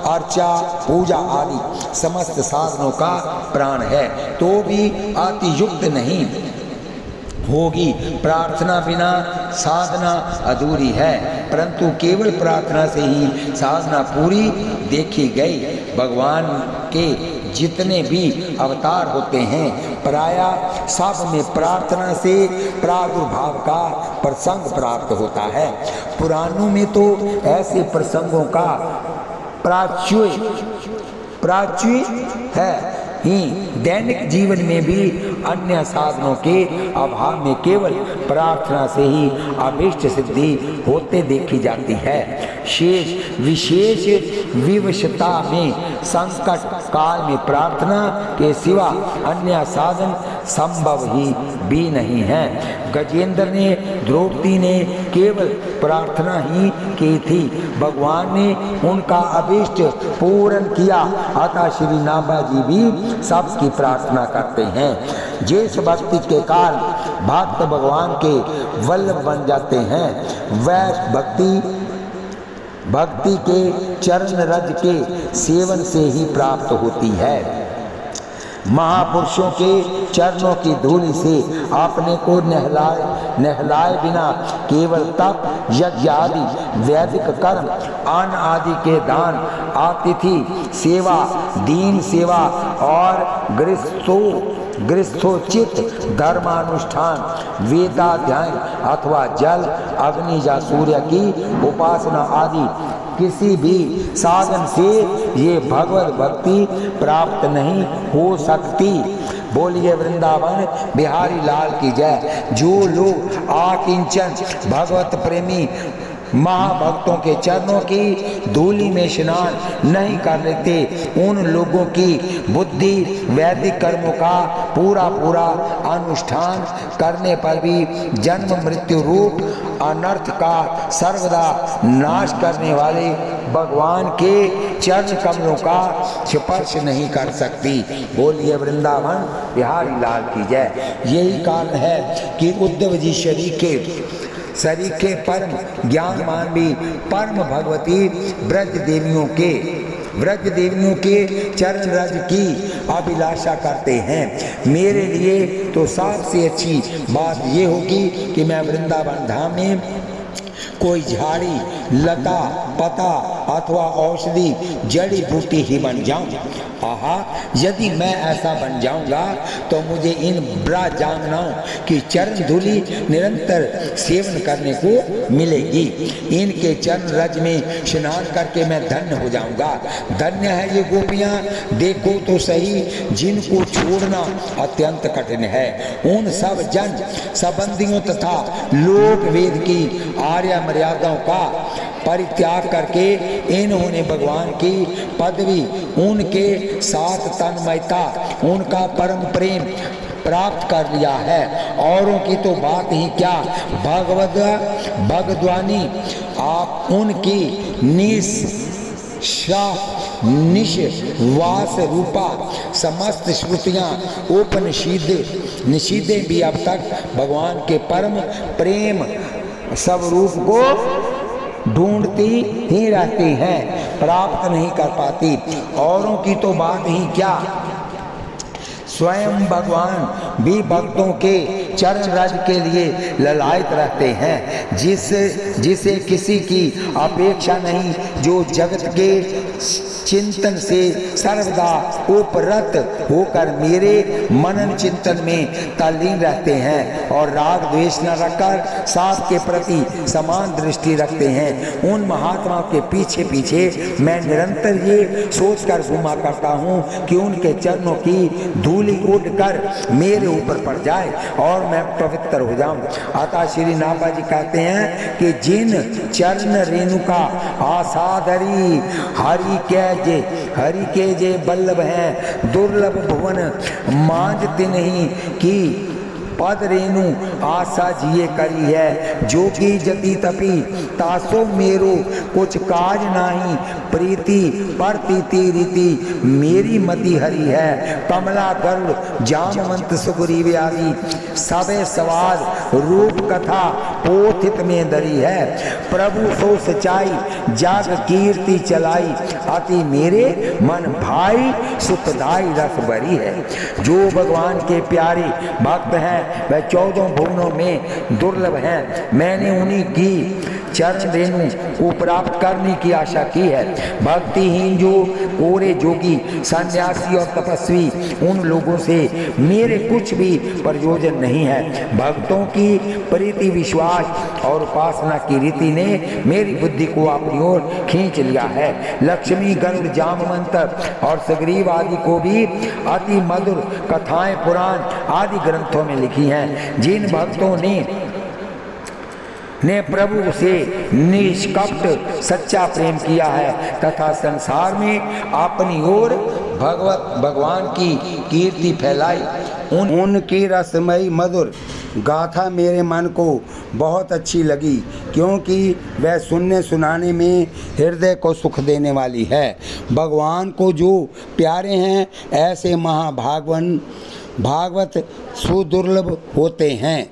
अर्चा, पूजा आदि समस्त साधनों का प्राण है तो भी अतियुक्त नहीं होगी। प्रार्थना बिना साधना अधूरी है, परंतु केवल प्रार्थना से ही साधना पूरी देखी गई। भगवान के जितने भी अवतार होते हैं प्रायः सब में प्रार्थना से प्रादुर्भाव का प्रसंग प्राप्त होता है। पुराणों में तो ऐसे प्रसंगों का प्राचुर्य है ही। दैनिक जीवन में भी अन्य साधनों के अभाव में केवल प्रार्थना से ही अभीष्ट सिद्धि होते देखी जाती है। विशेष विवशता में संकट काल में प्रार्थना के सिवा अन्य साधन संभव ही भी नहीं है। गजेंद्र ने, द्रौपदी ने केवल प्रार्थना ही की थी, भगवान ने उनका अभीष्ट पूर्ण किया। अतः श्री नाभा जी भी सबकी प्रार्थना करते हैं। जिस भक्ति के कारण भक्त भगवान के वल्लभ बन जाते हैं वह भक्ति के चरण रज के सेवन से ही प्राप्त होती है। महापुरुषों के चरणों की धूलि से अपने को नहलाए बिना केवल तप, यज्ञ आदि वैदिक कर्म, अन्न आदि के दान, अतिथि सेवा, दीन सेवा और गृहस्थोचित धर्मानुष्ठान, वेदाध्ययन अथवा जल, अग्नि या सूर्य की उपासना आदि किसी भी साधन से ये भगवत भक्ति प्राप्त नहीं हो सकती। बोलिए वृंदावन बिहारी लाल की जय। जो लोग आकिंचन भगवत प्रेमी महाभक्तों के चरणों की धूलि में स्नान नहीं कर लेते, उन लोगों की बुद्धि वैदिक कर्मों का पूरा अनुष्ठान करने पर भी जन्म मृत्यु रूप अनर्थ का सर्वदा नाश करने वाले भगवान के चरण कमलों का स्पर्श नहीं कर सकती। बोलिए वृंदावन बिहारी लाल की जय। यही कारण है कि उद्धव जी शरीके परम ज्ञानमान भी परम भगवती ब्रज देवियों के चरण रज की अभिलाषा करते हैं। मेरे लिए तो सबसे अच्छी बात ये होगी कि मैं वृंदावन धाम में कोई झाड़ी, लता, पता अथवा औषधि, जड़ी बूटी ही बन जाऊं। आहा, यदि मैं ऐसा बन जाऊंगा तो मुझे इन ब्रजांगनाओं की चरण धूलि निरंतर सेवन करने को मिलेगी। इनके चरण रज में स्नान करके मैं धन्य हो जाऊंगा। धन्य है ये गोपियां, देखो तो सही जिनको छोड़ना अत्यंत कठिन है। उन सब जन संबंधियों तथा लोक वेद की आर्य मर्यादाओं का परित्याग करके इन्होंने भगवान की पदवी, उनके साथ तन्मयता, उनका परम प्रेम प्राप्त कर लिया है। औरों की तो बात ही क्या, भगवद्वाणी आप उनकी निष्ठा निश्वास रूपा समस्त श्रुतियाँ निषिद्धें भी अब तक भगवान के परम प्रेम स्वरूप को ढूंढती ही रहती हैं, प्राप्त नहीं कर पाती। औरों की तो बात ही क्या, स्वयं भगवान भी भक्तों के चरण रज के लिए ललायत रहते हैं, जिसे किसी की अपेक्षा नहीं, जो जगत के चिंतन से सर्वदा उपरत होकर मेरे मनन चिंतन में तल्लीन रहते हैं और राग द्वेष न रखकर सबके प्रति समान दृष्टि रखते हैं। उन महात्माओं के पीछे पीछे मैं निरंतर ये सोचकर घूमा करता हूँ कि उनके चरणों की धूलि उड़कर मेरे ऊपर पड़ जाए और मैं पवित्र हो जाऊं। अतः श्री नाभा जी कहते हैं कि जिन चरण रेणुका आसादरी हरि के जे बल्लभ हैं, दुर्लभ भुवन मांझते नहीं की पद रेणु आशा जिए करी है। जो की जति तपी तासो मेरो कुछ काज नाही, प्रीति परतीति रीति मेरी मति हरी है। कमला गरुड़ जामवंत सुग्रीव आदि सबे सवाद रूप कथा पोथित में दरी है। प्रभु सो सचाई जाग कीर्ति चलाई, अति मेरे मन भाई सुखदाई रस भरी है। जो भगवान के प्यारे भक्त हैं वह 14 भुवनों में दुर्लभ हैं। मैंने उन्हीं की चरण रेणु को प्राप्त करने की आशा की है। भक्तिहीन जो कोरे जोगी सन्यासी और तपस्वी, उन लोगों से मेरे कुछ भी प्रयोजन नहीं है। भक्तों की प्रीति विश्वास और उपासना की रीति ने मेरी बुद्धि को अपनी ओर खींच लिया है। लक्ष्मी गरुड़ जामवंत और सुग्रीव आदि को भी अति मधुर कथाएं पुराण आदि ग्रंथों में लिखी हैं। जिन भक्तों ने प्रभु से निष्कपट सच्चा प्रेम किया है तथा संसार में अपनी ओर भगवान की कीर्ति फैलाई, उनकी रसमयी मधुर गाथा मेरे मन को बहुत अच्छी लगी, क्योंकि वह सुनने सुनाने में हृदय को सुख देने वाली है। भगवान को जो प्यारे हैं ऐसे भागवत सुदुर्लभ होते हैं।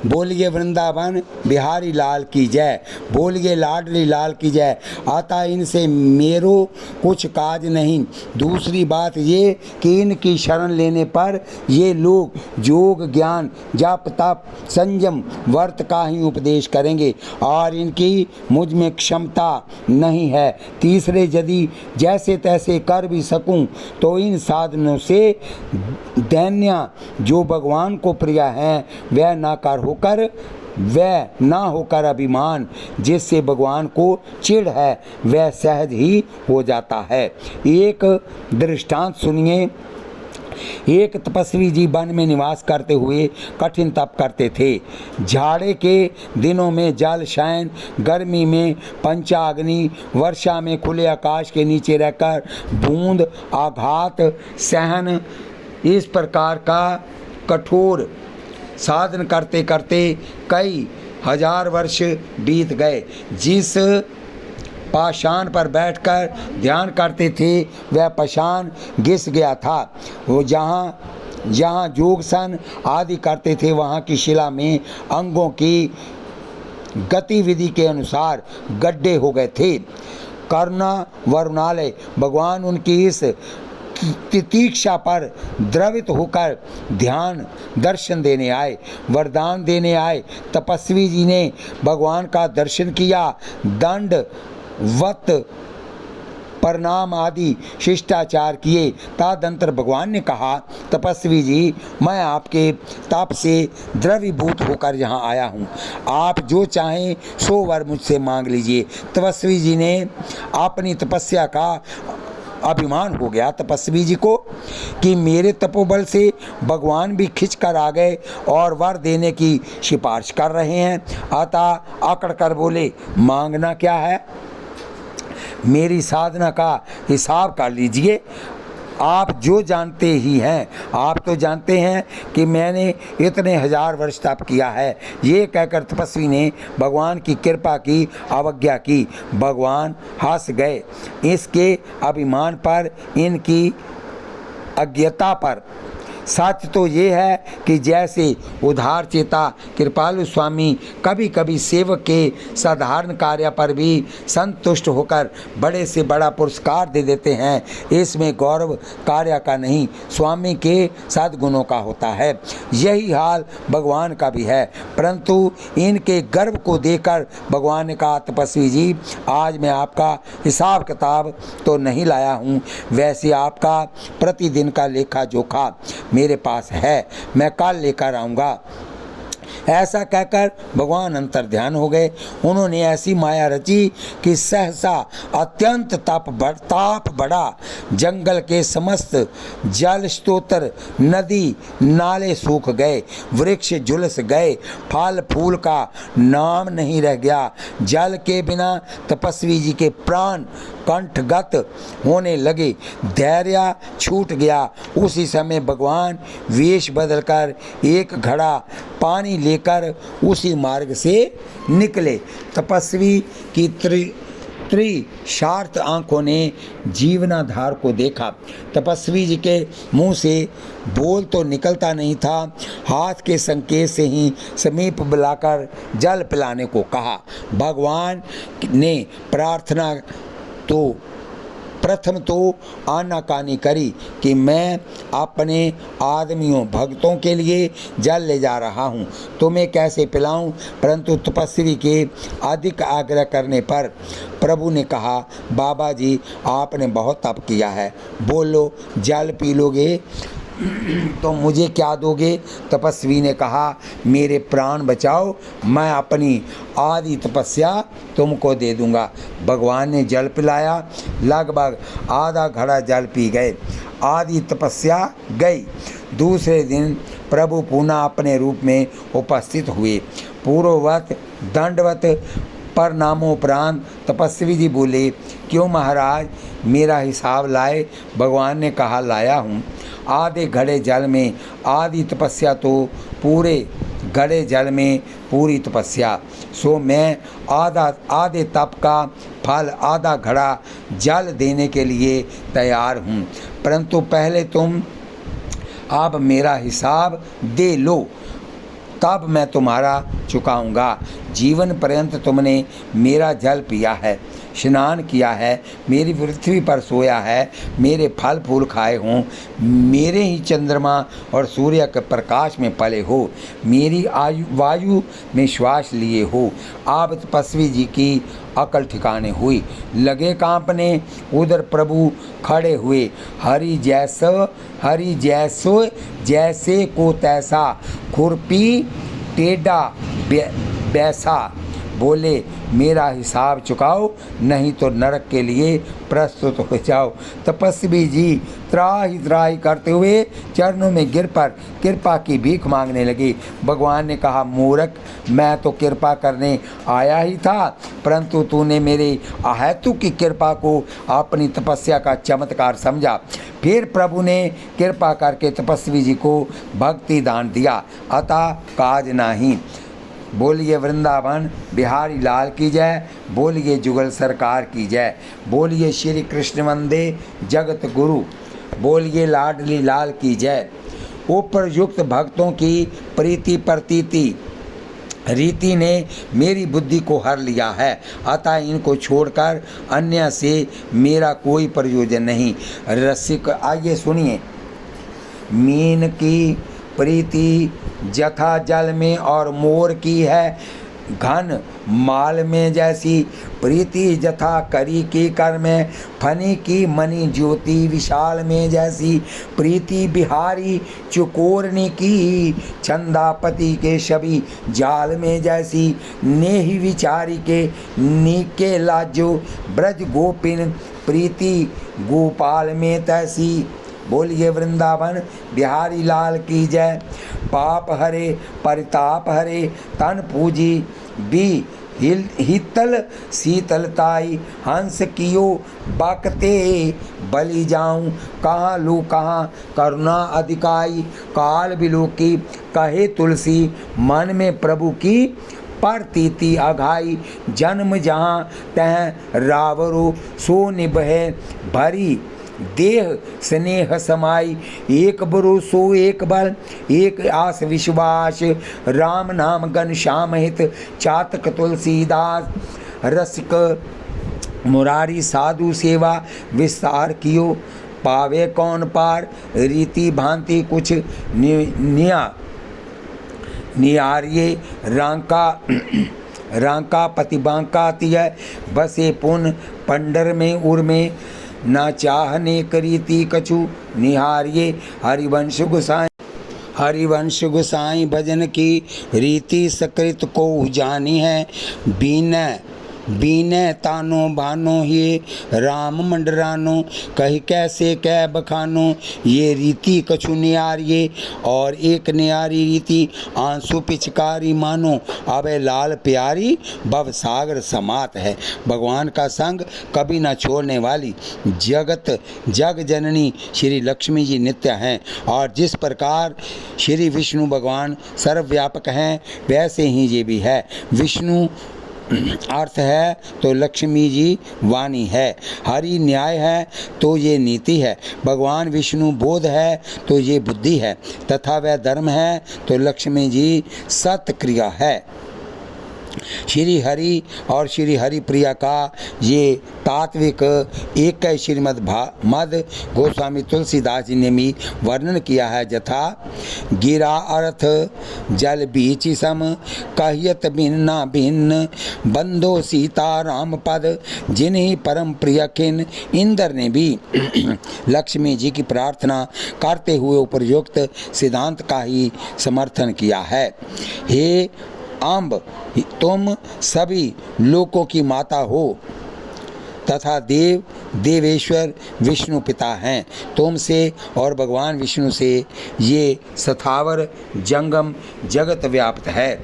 बोलिए वृंदावन बिहारी लाल की जय, बोलिए लाडली लाल की जय। आता इनसे मेरो कुछ काज नहीं। दूसरी बात ये कि इनकी शरण लेने पर ये लोग योग ज्ञान जप तप संयम व्रत का ही उपदेश करेंगे और इनकी मुझ में क्षमता नहीं है। तीसरे यदि जैसे तैसे कर भी सकूं तो इन साधनों से दैन्य जो भगवान को प्रिय है वह ना होकर अभिमान जिससे भगवान को चिढ़ है वह सहज ही हो जाता है। एक दृष्टांत सुनिए। एक तपस्वी जी वन में निवास करते हुए कठिन तप करते थे। जाड़े के दिनों में जल शयन, गर्मी में पंचाग्नि, वर्षा में खुले आकाश के नीचे रहकर बूंद आघात सहन, इस प्रकार का कठोर साधन करते करते कई हजार वर्ष बीत गए। जिस पाषाण पर बैठकर ध्यान करते थे वह पाषाण घिस गया था। वो जहाँ योगासन आदि करते थे वहाँ की शिला में अंगों की गतिविधि के अनुसार गड्ढे हो गए थे। करुणा वरुणालय भगवान उनकी इस तितीक्षा पर द्रवित होकर ध्यान दर्शन देने आए, वरदान देने आए। तपस्वी जी ने भगवान का दर्शन किया, दंडवत प्रणाम आदि शिष्टाचार किए। तदनंतर भगवान ने कहा, तपस्वी जी मैं आपके तप से द्रवीभूत होकर यहाँ आया हूँ, आप जो चाहें सो वर मुझसे मांग लीजिए। तपस्वी जी ने अपनी तपस्या का अभिमान हो गया तपस्वी जी को कि मेरे तपोबल से भगवान भी खिंच कर आ गए और वर देने की सिफारिश कर रहे हैं। अतः अकड़ कर बोले, मांगना क्या है, मेरी साधना का हिसाब कर लीजिए। आप जो जानते ही हैं, आप तो जानते हैं कि मैंने इतने 1000 वर्ष तप किया है। ये कहकर तपस्वी ने भगवान की कृपा की अवज्ञा की। भगवान हंस गए इसके अभिमान पर, इनकी अज्ञता पर। सच तो ये है कि जैसे उदार चेता कृपालु स्वामी कभी कभी सेवक के साधारण कार्य पर भी संतुष्ट होकर बड़े से बड़ा पुरस्कार दे देते हैं, इसमें गौरव कार्य का नहीं, स्वामी के सद्गुणों का होता है। यही हाल भगवान का भी है। परंतु इनके गर्व को देखकर भगवान ने कहा, तपस्वी जी, आज मैं आपका हिसाब किताब तो नहीं लाया हूँ, वैसे आपका प्रतिदिन का लेखा जोखा मेरे पास है, मैं कल लेकर आऊँगा। ऐसा कहकर भगवान अंतर ध्यान हो गए। उन्होंने ऐसी माया रची कि सहसा अत्यंत ताप बढ़ा। जंगल के समस्त जल स्तोत्र, नदी नाले सूख गए, वृक्ष झुलस गए, फल फूल का नाम नहीं रह गया। जल के बिना तपस्वी जी के प्राण कंठगत होने लगे, धैर्य छूट गया। उसी समय भगवान वेश बदलकर एक घड़ा पानी लेकर उसी मार्ग से निकले। तपस्वी की त्रिशार्थ आंखों ने जीवनाधार को देखा। तपस्वी जी के मुंह से बोल तो निकलता नहीं था, हाथ के संकेत से ही समीप बुलाकर जल पिलाने को कहा। भगवान ने प्रार्थना तो प्रथम तो आनाकानी करी कि मैं अपने आदमियों भक्तों के लिए जल ले जा रहा हूँ, तुम्हें कैसे पिलाऊं। परंतु तपस्वी के अधिक आग्रह करने पर प्रभु ने कहा, बाबा जी, आपने बहुत तप किया है, बोलो जल पी लोगे तो मुझे क्या दोगे। तपस्वी ने कहा, मेरे प्राण बचाओ, मैं अपनी आदि तपस्या तुमको दे दूंगा। भगवान ने जल पिलाया, लगभग आधा घड़ा जल पी गए, आदि तपस्या गई। दूसरे दिन प्रभु पुनः अपने रूप में उपस्थित हुए। पूर्ववत दंडवत प्रणामोपरांत तपस्वी जी बोले, क्यों महाराज, मेरा हिसाब लाए। भगवान ने कहा, लाया हूँ। आधे घड़े जल में आधी तपस्या तो पूरे घड़े जल में पूरी तपस्या, सो मैं आधे तप का फल आधा घड़ा जल देने के लिए तैयार हूँ। परंतु पहले तुम अब मेरा हिसाब दे लो, तब मैं तुम्हारा चुकाऊंगा। जीवन पर्यंत तुमने मेरा जल पिया है, स्नान किया है, मेरी पृथ्वी पर सोया है, मेरे फल फूल खाए हों, मेरे ही चंद्रमा और सूर्य के प्रकाश में पले हो, मेरी वायु में श्वास लिए हो। आप तपस्वी जी की अकल ठिकाने हुई, लगे कांपने। उधर प्रभु खड़े हुए, हरि जैसो जैसे को तैसा, खुरपी टेढ़ा बैसा। बोले, मेरा हिसाब चुकाओ, नहीं तो नरक के लिए प्रस्तुत हो जाओ। तपस्वी जी त्राही करते हुए चरणों में गिर पर कृपा की भीख मांगने लगे। भगवान ने कहा, मूर्ख, मैं तो कृपा करने आया ही था, परंतु तूने मेरे अहेतु की कृपा को अपनी तपस्या का चमत्कार समझा। फिर प्रभु ने कृपा करके तपस्वी जी को भक्ति दान दिया, अतः काज नहीं। बोलिए वृंदावन बिहारी लाल की जय, बोलिए जुगल सरकार की जय, बोलिए श्री कृष्ण वंदे जगत गुरु, बोलिए लाडली लाल की जय। उपरयुक्त भक्तों की प्रीति प्रतीति रीति ने मेरी बुद्धि को हर लिया है, अतः इनको छोड़कर अन्य से मेरा कोई प्रयोजन नहीं। रसिक, आइए सुनिए। मीन की प्रीति जथा जल में और मोर की है घन माल में जैसी, प्रीति जथा करी की कर में फनी की मणि ज्योति विशाल में जैसी, प्रीति बिहारी चुकोरनी की छंदापति के शबी जाल में जैसी, नेही विचारी के नीके लाजो ब्रज गोपिन प्रीति गोपाल में तैसी। बोलिए वृंदावन बिहारी लाल की जय। पाप हरे परिताप हरे तन पूजी भी हीतल शीतलताई हंस कियो बाकते बलि जाऊं कहाँ लू कहाँ करुणा अधिकाई काल बिलोकी कहे तुलसी मन में प्रभु की परतीति अघाई जन्म जहाँ तह रावरो सो निभे भरी देह स्नेह समाई एक बरो सो एक बल एक आस विश्वास राम नाम गण श्याम हित चातक तुलसीदास रसिक मुरारी साधु सेवा विस्तार कियो पावे कौन पार रीति भांति कुछ नियारिये रांका पति बांका तिय बसे पुन पंडर में उर में ना चाहने करीति कछु निहारिये हरिवंश गोसाई भजन की रीति सकृत को जानी है बीने तानो बानो ये राम मंडरानो कही कैसे कह बखानो ये रीति कछु नियारिये और एक नियारी रीति आंसू पिचकारी मानो अबे लाल प्यारी भव सागर समात है। भगवान का संग कभी न छोड़ने वाली जग जननी श्री लक्ष्मी जी नित्य हैं और जिस प्रकार श्री विष्णु भगवान सर्वव्यापक हैं वैसे ही ये भी है। विष्णु अर्थ है तो लक्ष्मी जी वाणी है, हरि न्याय है तो ये नीति है, भगवान विष्णु बोध है तो ये बुद्धि है, तथा वह धर्म है तो लक्ष्मी जी सत्य क्रिया है। श्री हरि और श्री हरि प्रिया का ये तात्विक एक श्रीमद् मद गोस्वामी तुलसीदास जी ने भी वर्णन किया है। यथा गिरा अर्थ जल बीच सम कहियत भिन्ना भिन्न बंधो सीता राम पद जिन्हीं परम प्रिय किन। इंद्र ने भी लक्ष्मी जी की प्रार्थना करते हुए उपयुक्त सिद्धांत का ही समर्थन किया है। हे अम्ब तुम सभी लोकों की माता हो तथा देवेश्वर विष्णु पिता हैं। तुमसे और भगवान विष्णु से ये स्थावर जंगम जगत व्याप्त है।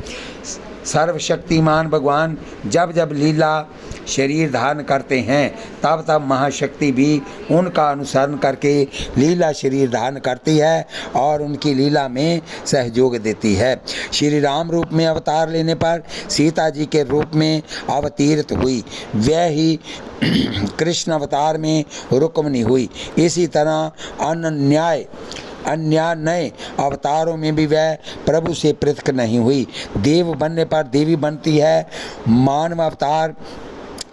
सर्वशक्तिमान भगवान जब जब लीला शरीर धारण करते हैं तब तब महाशक्ति भी उनका अनुसरण करके लीला शरीर धारण करती है और उनकी लीला में सहयोग देती है। श्री राम रूप में अवतार लेने पर सीता जी के रूप में अवतीर्त हुई, वह ही कृष्ण अवतार में रुक्मिणी हुई। इसी तरह अन्य नए अवतारों में भी वह प्रभु से पृथक नहीं हुई। देव बनने पर देवी बनती है, मानव अवतार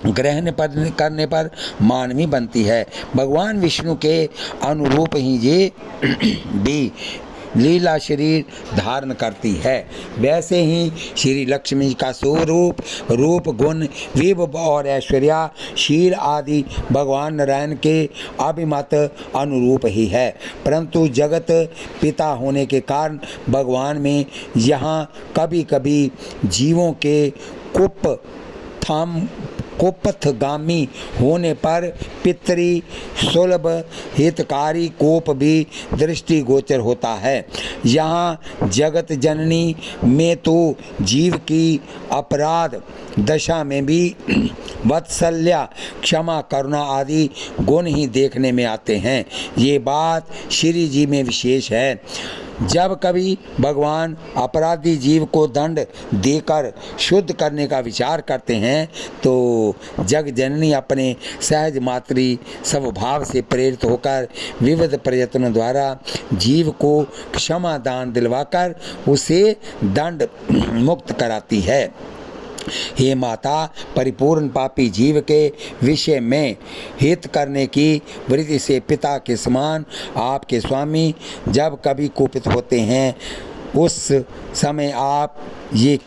ग्रहण करने पर मानवी बनती है। भगवान विष्णु के अनुरूप ही ये भी लीला शरीर धारण करती है। वैसे ही श्री लक्ष्मी का स्वरूप रूप गुण विभव और ऐश्वर्या शील आदि भगवान नारायण के अभिमत अनुरूप ही है, परंतु जगत पिता होने के कारण भगवान में यहाँ कभी कभी जीवों के कुपथगामी होने पर पितरी सुलभ हितकारी कोप भी दृष्टिगोचर होता है। यहाँ जगत जननी में तो जीव की अपराध दशा में भी वत्सल्या क्षमा करुणा आदि गुण ही देखने में आते हैं। ये बात श्री जी में विशेष है। जब कभी भगवान अपराधी जीव को दंड देकर शुद्ध करने का विचार करते हैं तो जग जननी अपने सहज मातृ स्वभाव से प्रेरित होकर विविध प्रयत्नों द्वारा जीव को क्षमा दान दिलवाकर उसे दंड मुक्त कराती है। हे माता, परिपूर्ण पापी जीव के विषय में हित करने की वृत्ति से पिता के समान आपके स्वामी जब कभी कुपित होते हैं उस समय आप ये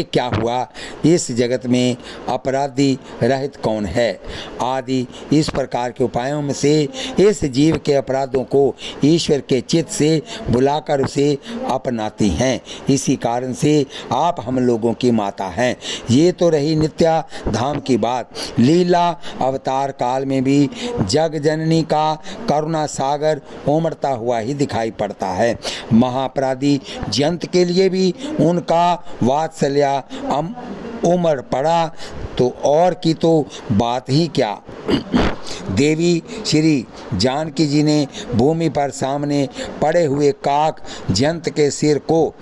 क्या हुआ, इस जगत में अपराधी रहित कौन है आदि इस प्रकार के उपायों में से इस जीव के अपराधों को ईश्वर के चित्त से बुलाकर उसे अपनाती हैं। इसी कारण से आप हम लोगों की माता हैं। ये तो रही नित्या धाम की बात। लीला अवतार काल में भी जग जननी का करुणा सागर उमड़ता हुआ ही दिखाई पड़ता है। महाअपराधी जंत के लिए भी उनका वात्सल्या उमड़ पड़ा तो और की तो बात ही क्या। देवी श्री जानकी जी ने भूमि पर सामने पड़े हुए काक जंत के सिर को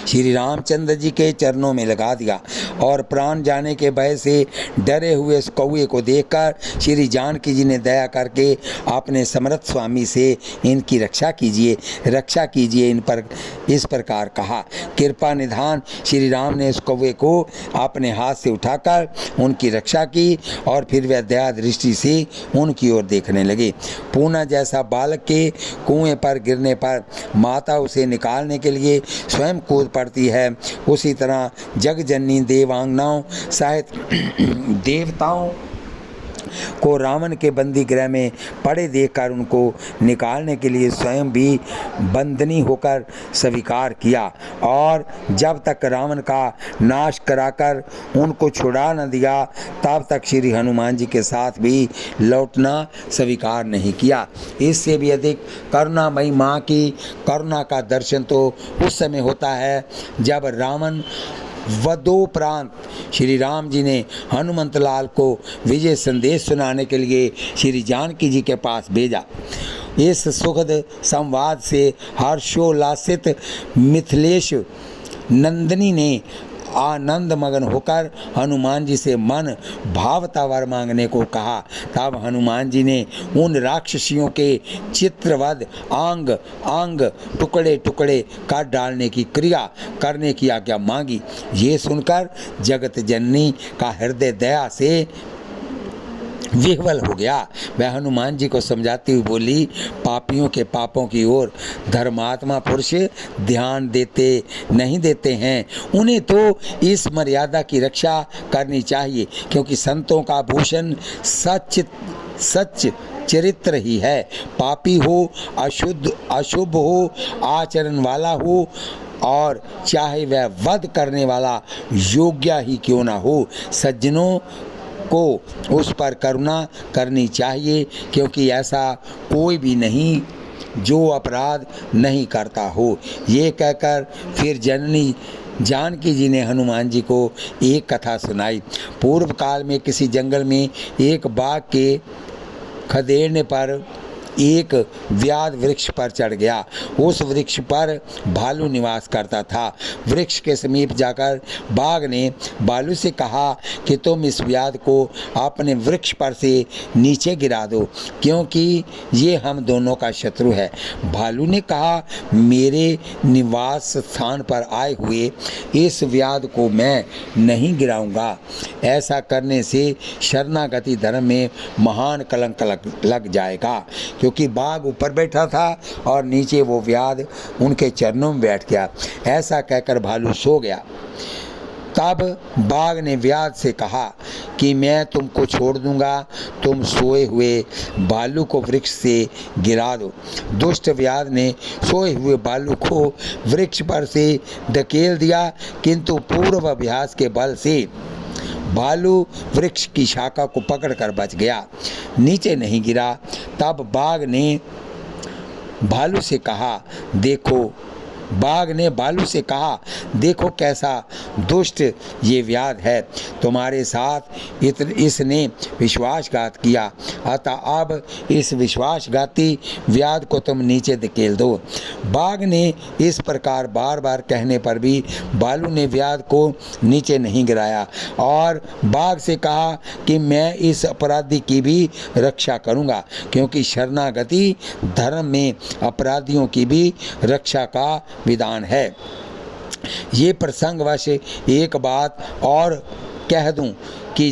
श्री रामचंद्र जी के चरणों में लगा दिया और प्राण जाने के भय से डरे हुए उस कौए को देखकर श्री जानकी जी ने दया करके अपने समर्थ स्वामी से इनकी रक्षा कीजिए इन पर इस प्रकार कहा। कृपा निधान श्री राम ने उस कौए को अपने हाथ से उठाकर उनकी रक्षा की और फिर वह दया दृष्टि से उनकी ओर देखने लगे। पूना जैसा बालक के कुएं पर गिरने पर माता उसे निकालने के लिए स्वयं कूद पड़ती है, उसी तरह जगजननी देवांगनाओं सहित देवताओं को रावण के बंदी गृह में पड़े देखकर उनको निकालने के लिए स्वयं भी बंदनी होकर स्वीकार किया और जब तक रावण का नाश कराकर उनको छुड़ा न दिया तब तक श्री हनुमान जी के साथ भी लौटना स्वीकार नहीं किया। इससे भी अधिक करुणामयी माँ की करुणा का दर्शन तो उस समय होता है जब रावण वधोपरांत श्री राम जी ने हनुमंत लाल को विजय संदेश सुनाने के लिए श्री जानकी जी के पास भेजा। इस सुखद संवाद से हर्षोल्लासित मिथिलेश नंदिनी ने आनंद मगन होकर हनुमान जी से मन भावता वर मांगने को कहा। तब हनुमान जी ने उन राक्षसियों के चित्रवध अंग अंग टुकड़े टुकड़े काट डालने की क्रिया करने की आज्ञा मांगी। ये सुनकर जगत जननी का हृदय दया से विह्वल हो गया। वह हनुमान जी को समझाती हुई बोली, पापियों के पापों की ओर धर्मात्मा पुरुष ध्यान नहीं देते हैं। उन्हें तो इस मर्यादा की रक्षा करनी चाहिए, क्योंकि संतों का भूषण सच चरित्र ही है। पापी हो, अशुभ हो, आचरण वाला हो और चाहे वह वध करने वाला योग्य ही क्यों ना हो, सज्जनों को उस पर करुणा करनी चाहिए, क्योंकि ऐसा कोई भी नहीं जो अपराध नहीं करता हो। ये कहकर फिर जननी जानकी जी ने हनुमान जी को एक कथा सुनाई। पूर्व काल में किसी जंगल में एक बाघ के खदेड़ने पर एक व्याध वृक्ष पर चढ़ गया। उस वृक्ष पर भालू निवास करता था। वृक्ष के समीप जाकर बाघ ने भालू से कहा कि तुम इस व्याध को अपने वृक्ष पर से नीचे गिरा दो, क्योंकि ये हम दोनों का शत्रु है। भालू ने कहा, मेरे निवास स्थान पर आए हुए इस व्याध को मैं नहीं गिराऊंगा। ऐसा करने से शरणागति धर्म में महान कलंक लग जाएगा, क्योंकि बाघ ऊपर बैठा था और नीचे वो व्याध उनके चरणों में बैठ गया। ऐसा कहकर भालू सो गया। तब बाघ ने व्याध से कहा कि मैं तुमको छोड़ दूंगा, तुम सोए हुए भालू को वृक्ष से गिरा दो। दुष्ट व्याध ने सोए हुए भालू को वृक्ष पर से धकेल दिया, किंतु पूर्व अभ्यास के बल से भालू वृक्ष की शाखा को पकड़कर बच गया, नीचे नहीं गिरा। तब बाघ ने भालू से कहा, देखो कैसा दुष्ट ये व्याध है, तुम्हारे साथ इसने विश्वासघात किया, अतः अब इस विश्वासघाती व्याध को तुम नीचे धकेल दो। बाघ ने इस प्रकार बार बार कहने पर भी भालू ने व्याध को नीचे नहीं गिराया और बाघ से कहा कि मैं इस अपराधी की भी रक्षा करूंगा, क्योंकि शरणागति धर्म में अपराधियों की भी रक्षा का विधान है। ये प्रसंगवश एक बात और कह दूं कि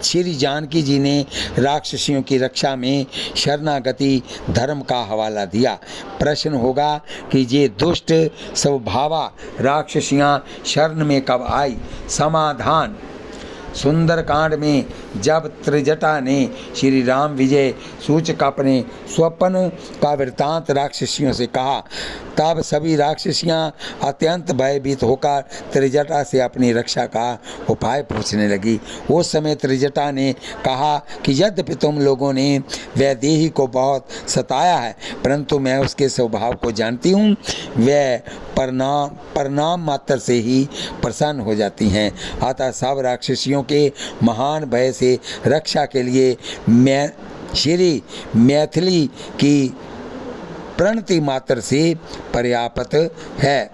श्री जानकी जी ने राक्षसियों की रक्षा में शरणागति धर्म का हवाला दिया। प्रश्न होगा कि ये दुष्ट स्वभावा राक्षसियाँ शरण में कब आई? समाधान, सुंदरकांड में जब त्रिजटा ने श्री राम विजय सूचक अपने स्वप्न का वृत्तांत राक्षसियों से कहा, तब सभी राक्षसियां अत्यंत भयभीत होकर त्रिजटा से अपनी रक्षा का उपाय पूछने लगी। उस समय त्रिजटा ने कहा कि यद्यपि तुम लोगों ने वैदेही को बहुत सताया है, परंतु मैं उसके स्वभाव को जानती हूँ। वह परिणाम मात्र से ही प्रसन्न हो जाती हैं। अतः सब राक्षसियों के महान भय से रक्षा के लिए मैं श्री मैथिली की प्रणति मात्र से पर्याप्त है।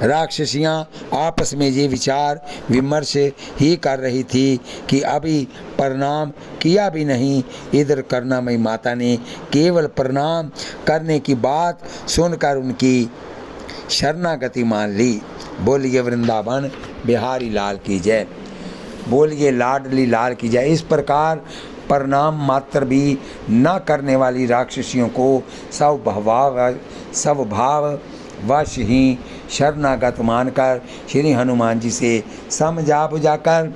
राक्षसियाँ आपस में ये विचार विमर्श ही कर रही थी कि अभी प्रणाम किया भी नहीं। इधर करुणामयी माता ने केवल प्रणाम करने की बात सुनकर उनकी शरणागति मान ली। बोलिए वृंदावन बिहारी लाल की जय, बोलिए लाडली लाल की जय। इस प्रकार प्रणाम मात्र भी न करने वाली राक्षसियों को स्वभाववश ही शरणागत मानकर श्री हनुमान जी से समझा बुझाकर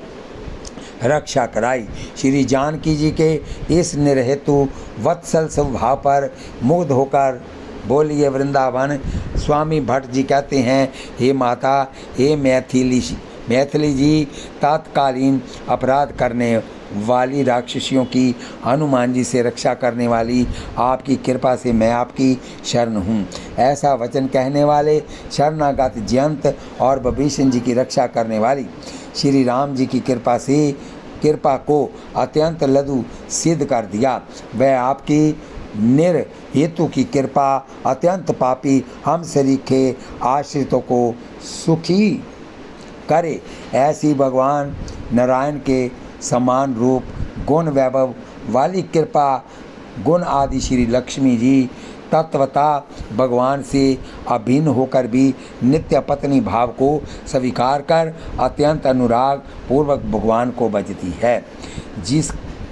रक्षा कराई। श्री जानकी जी के इस निरहेतु वत्सल स्वभाव पर मुग्ध होकर बोलिए वृंदावन। स्वामी भट्ट जी कहते हैं, हे माता, हे मैथिली जी, तत्कालीन अपराध करने वाली राक्षसियों की हनुमान जी से रक्षा करने वाली आपकी कृपा से मैं आपकी शरण हूँ। ऐसा वचन कहने वाले शरणागत जयंत और विभीषण जी की रक्षा करने वाली श्री राम जी की कृपा को अत्यंत लघु सिद्ध कर दिया। वह आपकी निर्हेतु की कृपा अत्यंत पापी हम सरीखे आश्रितों को सुखी करे। ऐसी भगवान नारायण के समान रूप गुण वैभव वाली कृपा गुण आदि श्री लक्ष्मी जी तत्वता भगवान से अभिन्न होकर भी नित्य पत्नी भाव को स्वीकार कर अत्यंत अनुराग पूर्वक भगवान को भजती है।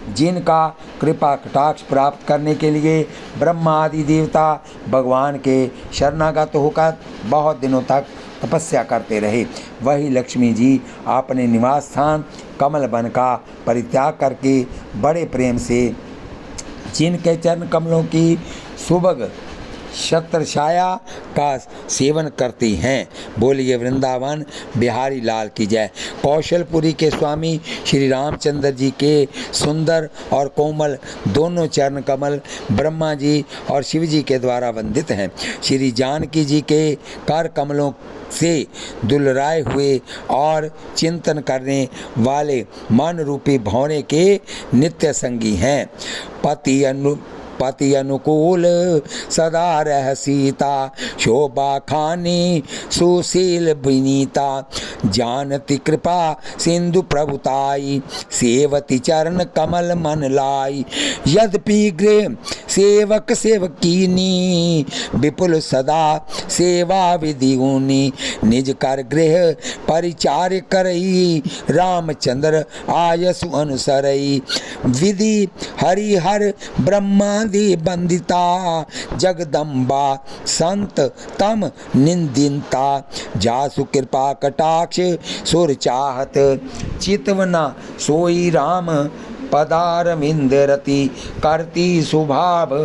जिनका कृपा कटाक्ष प्राप्त करने के लिए ब्रह्मा आदि देवता भगवान के शरणागत होकर बहुत दिनों तक तपस्या करते रहे, वही लक्ष्मी जी अपने निवास स्थान कमल वन का परित्याग करके बड़े प्रेम से जिनके चरण कमलों की सुभग छत्रछाया का सेवन करती हैं। बोलिए वृंदावन बिहारी लाल की जय। कौशलपुरी के स्वामी श्री रामचंद्र जी के सुंदर और कोमल दोनों चरण कमल ब्रह्मा जी और शिव जी के द्वारा वंदित हैं। श्री जानकी जी के कर कमलों से दुलराए हुए और चिंतन करने वाले मन रूपी भौरे के नित्य संगी हैं। पति अनुकूल सदा रह सीता, शोभा खानी सुशील विनीता, जानती कृपा सिंधु प्रभुताई, सेवती चरण कमल मन लाई। यद्यपि गृह सेवक सेवकीनी, विपुल सदा सेवा विधि ऊनी, निज कर गृह परिचार करई, रामचंद्र आयसु अनुसरई। विधि हरिहर ब्रह्मा दि बंदिता, जगदम्बा संत तम निंदिता, जासु कृपा कटाक्ष सुर चाहत, चितवना सोई राम पदारविंद रति, करती स्वभाव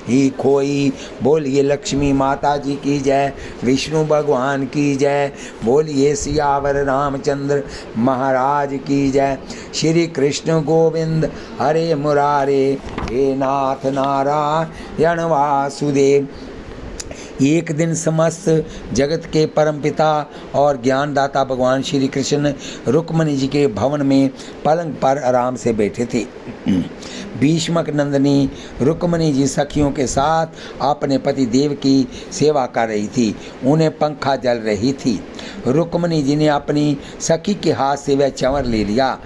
ही खोई। बोलिए लक्ष्मी माता जी की जय, विष्णु भगवान की जय, बोलिए सियावर रामचंद्र महाराज की जय। श्री कृष्ण गोविंद हरे मुरारे, हे नाथ नारायण वासुदेव। एक दिन समस्त जगत के परमपिता और ज्ञानदाता भगवान श्री कृष्ण रुक्मिणी जी के भवन में पलंग पर आराम से बैठे थे। भीष्मक नंदिनी रुक्मिणी जी सखियों के साथ अपने पति देव की सेवा कर रही थी। उन्हें पंखा जल रही थी। रुक्मिणी जी ने अपनी सखी के हाथ से वह चंवर ले लिया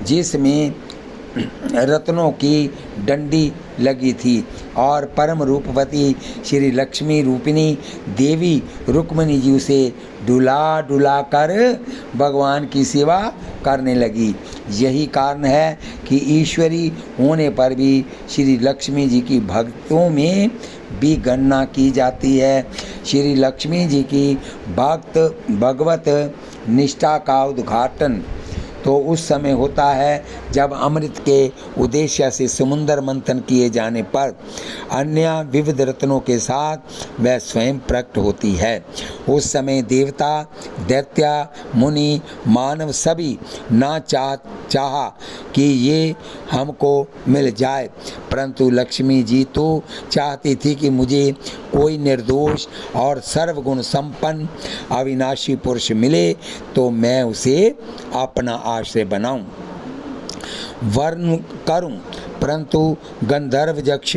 जिसमें रत्नों की डंडी लगी थी और परम रूपवती श्री लक्ष्मी रूपिणी देवी रुक्मिणी जी उसे डुला कर भगवान की सेवा करने लगी। यही कारण है कि ईश्वरी होने पर भी श्री लक्ष्मी जी की भक्तों में भी गणना की जाती है। श्री लक्ष्मी जी की भगवत निष्ठा का उद्घाटन तो उस समय होता है जब अमृत के उद्देश्य से समुद्र मंथन किए जाने पर अन्य विविध रत्नों के साथ वह स्वयं प्रकट होती है। उस समय देवता, दैत्य, मुनि, मानव सभी ना चाहा कि ये हमको मिल जाए, परंतु लक्ष्मी जी तो चाहती थी कि मुझे कोई निर्दोष और सर्वगुण संपन्न अविनाशी पुरुष मिले तो मैं उसे अपना आश्रय बनाऊं, वर्ण करूं। परंतु गंधर्व, यक्ष,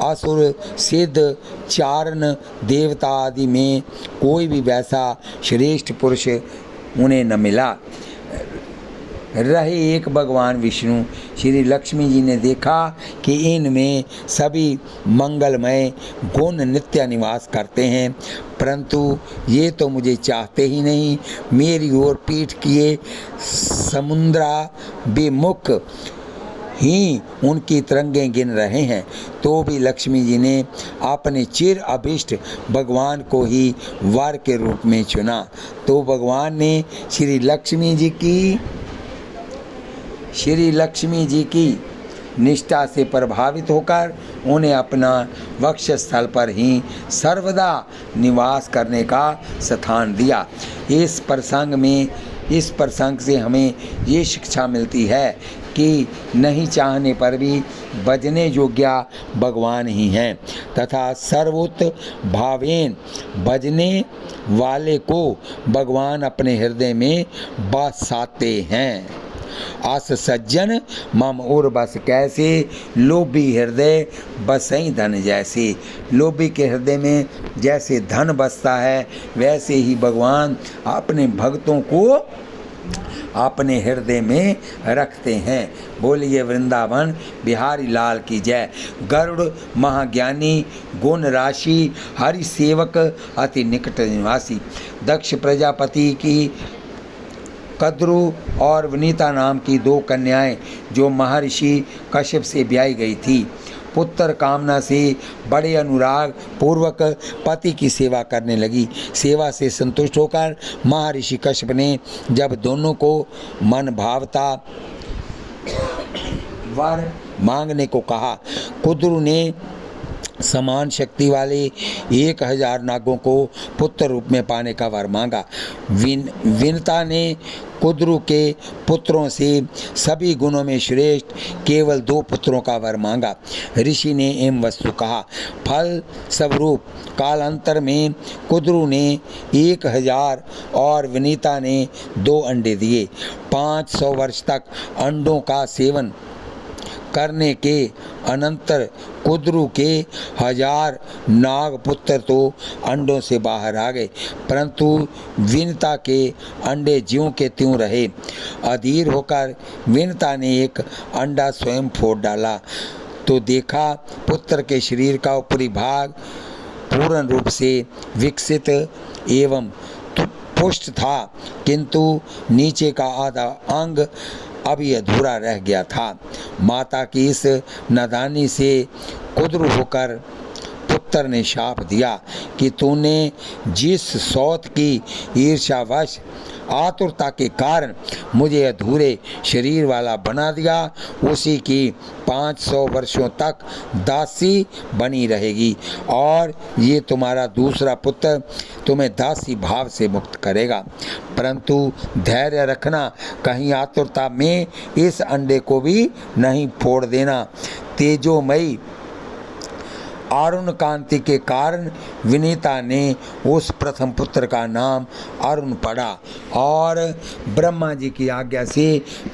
असुर, सिद्ध, चारण, देवता आदि में कोई भी वैसा श्रेष्ठ पुरुष उन्हें न मिला। रहे एक भगवान विष्णु। श्री लक्ष्मी जी ने देखा कि इनमें सभी मंगलमय गुण नित्य निवास करते हैं, परंतु ये तो मुझे चाहते ही नहीं, मेरी ओर पीठ किए समुद्राभिमुख ही उनकी तरंगें गिन रहे हैं। तो भी लक्ष्मी जी ने अपने चिर अभिष्ट भगवान को ही वर के रूप में चुना। तो भगवान ने श्री लक्ष्मी जी की निष्ठा से प्रभावित होकर उन्हें अपना वक्षस्थल पर ही सर्वदा निवास करने का स्थान दिया। इस प्रसंग से हमें ये शिक्षा मिलती है कि नहीं चाहने पर भी बजने योग्य भगवान ही हैं तथा सर्वोत्त भावेन बजने वाले को भगवान अपने हृदय में बसाते हैं। आस सज्जन मम और बस कैसे, लोभी हृदय बसई धन जैसे। लोभी के हृदय में जैसे धन बसता है, वैसे ही भगवान अपने भक्तों को अपने हृदय में रखते हैं। बोलिए वृंदावन बिहारी लाल की जय। गरुड़ महाज्ञानी, गुण राशि, हरि सेवक, अति निकट निवासी। दक्ष प्रजापति की कद्रु और वनिता नाम की 2 कन्याएं जो महर्षि कश्यप से ब्याही गई थी, पुत्र कामना से बड़े अनुराग पूर्वक पति की सेवा करने लगी। सेवा से संतुष्ट होकर महर्षि कश्यप ने जब दोनों को मन भावता वर मांगने को कहा, कुद्रु ने समान शक्ति वाले 1000 नागों को पुत्र रूप में पाने का वर मांगा। विनता ने कुद्रु के पुत्रों से सभी गुणों में श्रेष्ठ केवल 2 पुत्रों का वर मांगा। ऋषि ने एवं वस्तु कहा। फल स्वरूप कालांतर में कुद्रु ने 1000 और विनीता ने 2 अंडे दिए। 500 वर्ष तक अंडों का सेवन करने के अनंतर कुद्रु के 1000 नागपुत्र तो अंडों से बाहर आ गए, परंतु विनता के अंडे ज्यों के त्यों रहे। अधीर होकर विनता ने एक अंडा स्वयं फोड़ डाला तो देखा पुत्र के शरीर का ऊपरी भाग पूर्ण रूप से विकसित एवं पुष्ट था, किंतु नीचे का आधा अंग अभी अधूरा रह गया था। माता की इस नादानी से कुद्रु होकर पुत्र ने शाप दिया कि तूने जिस सौत की ईर्ष्यावश आतुरता के कारण मुझे अधूरे शरीर वाला बना दिया, उसी की 500 वर्षों तक दासी बनी रहेगी और ये तुम्हारा दूसरा पुत्र तुम्हें दासी भाव से मुक्त करेगा। परंतु धैर्य रखना, कहीं आतुरता में इस अंडे को भी नहीं फोड़ देना। तेजोमयी अरुण कांति के कारण विनीता ने उस प्रथम पुत्र का नाम अरुण पड़ा और ब्रह्मा जी की आज्ञा से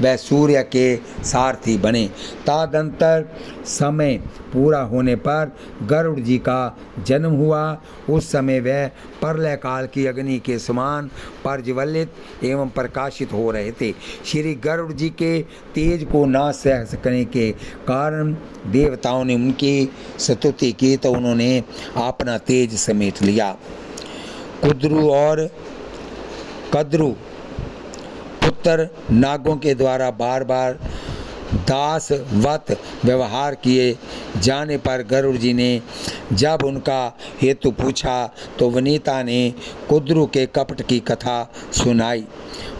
वह सूर्य के सारथी बने। तदंतर समय पूरा होने पर गरुड़ जी का जन्म हुआ। उस समय वह प्रलय काल की अग्नि के समान प्रज्वलित एवं प्रकाशित हो रहे थे। श्री गरुड़ जी के तेज को ना सह सकने के कारण देवताओं ने उनकी स्तुति की तो उन्होंने अपना तेज समेट लिया। कुद्रु और कद्रु पुत्र नागों के द्वारा बार बार दास वत व्यवहार किए जाने पर गरुड़ जी ने जब उनका हेतु पूछा तो वनिता ने कुद्रू के कपट की कथा सुनाई।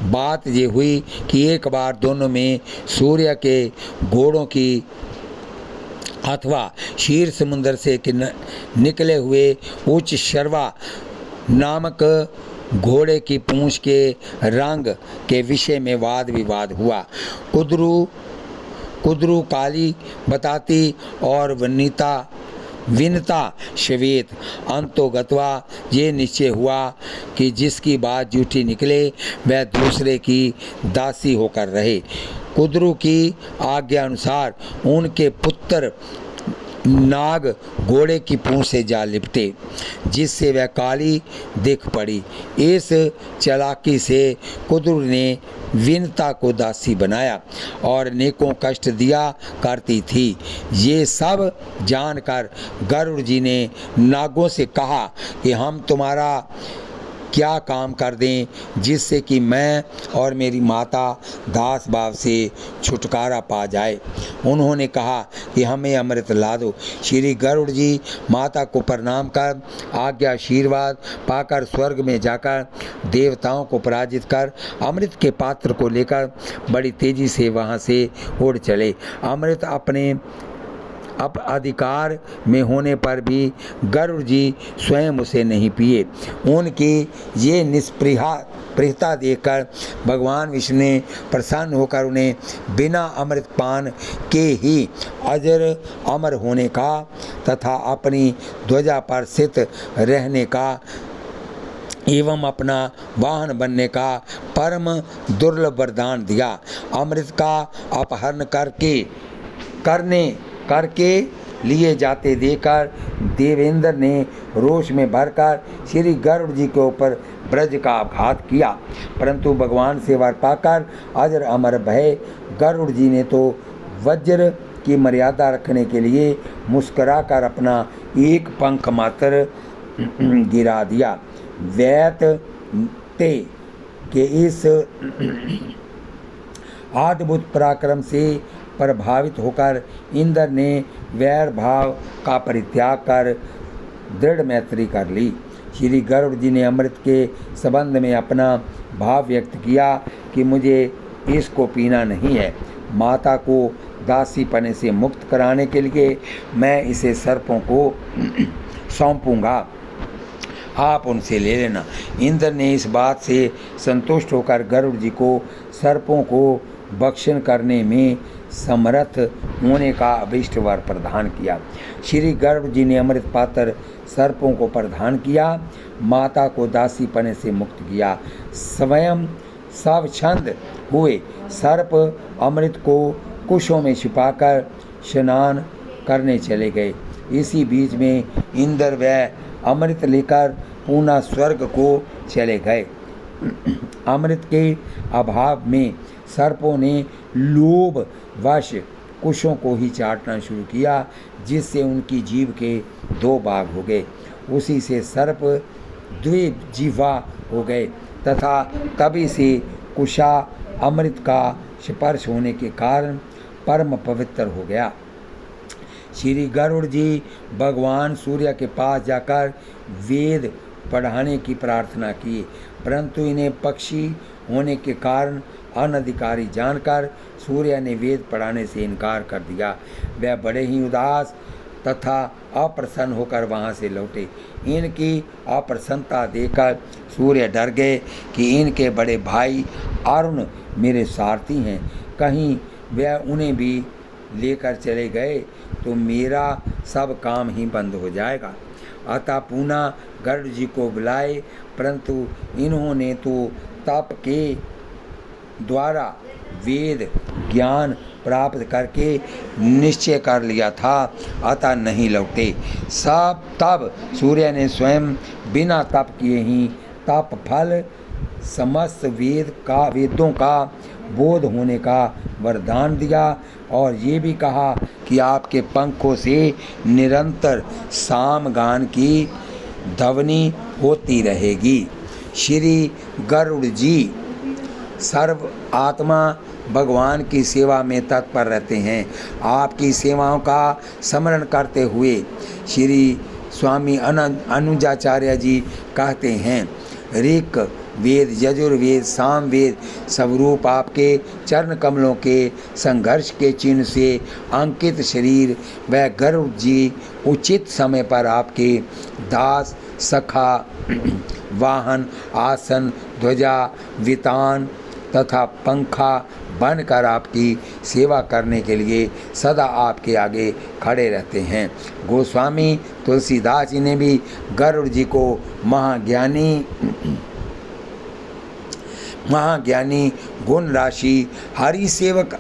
बात ये हुई कि एक बार दोनों में सूर्य के घोड़ों की अथवा क्षीर समुद्र से निकले हुए उच्च शर्वा नामक घोड़े की पूंछ के रंग के विषय में वाद विवाद हुआ। कुद्रू काली बताती और विनता श्वेत। अंतो गत्वा ये निश्चय हुआ कि जिसकी बात झूठी निकले वह दूसरे की दासी होकर रहे। कुद्रू की आज्ञा अनुसार उनके पुत्र नाग घोड़े की पूंछ से जा लिपटे, जिससे वह काली दिख पड़ी। इस चालाकी से कुद्रू ने विनता को दासी बनाया और अनेकों कष्ट दिया करती थी। ये सब जानकर गरुड़ जी ने नागों से कहा कि हम तुम्हारा क्या काम कर दें जिससे कि मैं और मेरी माता दास भाव से छुटकारा पा जाए। उन्होंने कहा कि हमें अमृत ला दो। श्री गरुड़ जी माता को प्रणाम कर आज्ञा आशीर्वाद पाकर स्वर्ग में जाकर देवताओं को पराजित कर अमृत के पात्र को लेकर बड़ी तेजी से वहाँ से उड़ चले। अमृत अपने अधिकार में होने पर भी गरुड़ जी स्वयं उसे नहीं पिए। उनकी ये निष्प्रियता देखकर भगवान विष्णु ने प्रसन्न होकर उन्हें बिना अमृत पान के ही अजर अमर होने का तथा अपनी ध्वजा पर स्थित रहने का एवं अपना वाहन बनने का परम दुर्लभ वरदान दिया। अमृत का अपहरण करके लिए जाते देखकर देवेंद्र ने रोष में भरकर श्री गरुड़ जी के ऊपर ब्रज का आघात किया, परंतु भगवान से वर पाकर अजर अमर भय गरुड़ जी ने तो वज्र की मर्यादा रखने के लिए मुस्कुराकर अपना एक पंख मात्र गिरा दिया। वैत ते के इस अद्भुत पराक्रम से प्रभावित होकर इंद्र ने वैर भाव का परित्याग कर दृढ़ मैत्री कर ली। श्री गरुड़ जी ने अमृत के संबंध में अपना भाव व्यक्त किया कि मुझे इसको पीना नहीं है। माता को दासीपने से मुक्त कराने के लिए मैं इसे सर्पों को सौंपूंगा, आप उनसे ले लेना। इंद्र ने इस बात से संतुष्ट होकर गरुड़ जी को सर्पों को भक्षण करने में समर्थ होने का अभीष्ट वर प्रदान किया। श्री गरुड़ जी ने अमृत पात्र सर्पों को प्रदान किया, माता को दासीपने से मुक्त किया। स्वयं स्वच्छंद हुए सर्प अमृत को कुशों में छिपाकर स्नान करने चले गए। इसी बीच में इंद्र वह अमृत लेकर पुनः स्वर्ग को चले गए। अमृत के अभाव में सर्पों ने लोभ वश कुशों को ही चाटना शुरू किया, जिससे उनकी जीभ के दो भाग हो गए। उसी से सर्प द्विजीवा हो गए तथा तभी से कुशा अमृत का स्पर्श होने के कारण परम पवित्र हो गया। श्री गरुड़ जी भगवान सूर्य के पास जाकर वेद पढ़ाने की प्रार्थना की, परंतु इन्हें पक्षी होने के कारण अनधिकारी जानकर सूर्य ने वेद पढ़ाने से इनकार कर दिया। वह बड़े ही उदास तथा अप्रसन्न होकर वहाँ से लौटे। इनकी अप्रसन्नता देखकर सूर्य डर गए कि इनके बड़े भाई अरुण मेरे सारथी हैं, कहीं वह उन्हें भी लेकर चले गए तो मेरा सब काम ही बंद हो जाएगा। अतः पुनः गरुड़ जी को बुलाए, परंतु इन्होंने तो तप के द्वारा वेद ज्ञान प्राप्त करके निश्चय कर लिया था, अतः नहीं लौटे। सब तब सूर्य ने स्वयं बिना तप किए ही तप फल समस्त वेदों का बोध होने का वरदान दिया और ये भी कहा कि आपके पंखों से निरंतर सामगान की ध्वनि होती रहेगी। श्री गरुड़ जी सर्व आत्मा भगवान की सेवा में तत्पर रहते हैं। आपकी सेवाओं का स्मरण करते हुए श्री स्वामी अनुजाचार्य जी कहते हैं, ऋक वेद, यजुर्वेद, सामवेद स्वरूप आपके चरण कमलों के संघर्ष के चिन्ह से अंकित शरीर व गरुड़ जी उचित समय पर आपके दास, सखा, वाहन, आसन, ध्वजा, वितान तथा पंखा बनकर आपकी सेवा करने के लिए सदा आपके आगे खड़े रहते हैं। गोस्वामी तुलसीदास जी ने भी गरुड़ जी को महाज्ञानी गुण राशि हरि सेवक,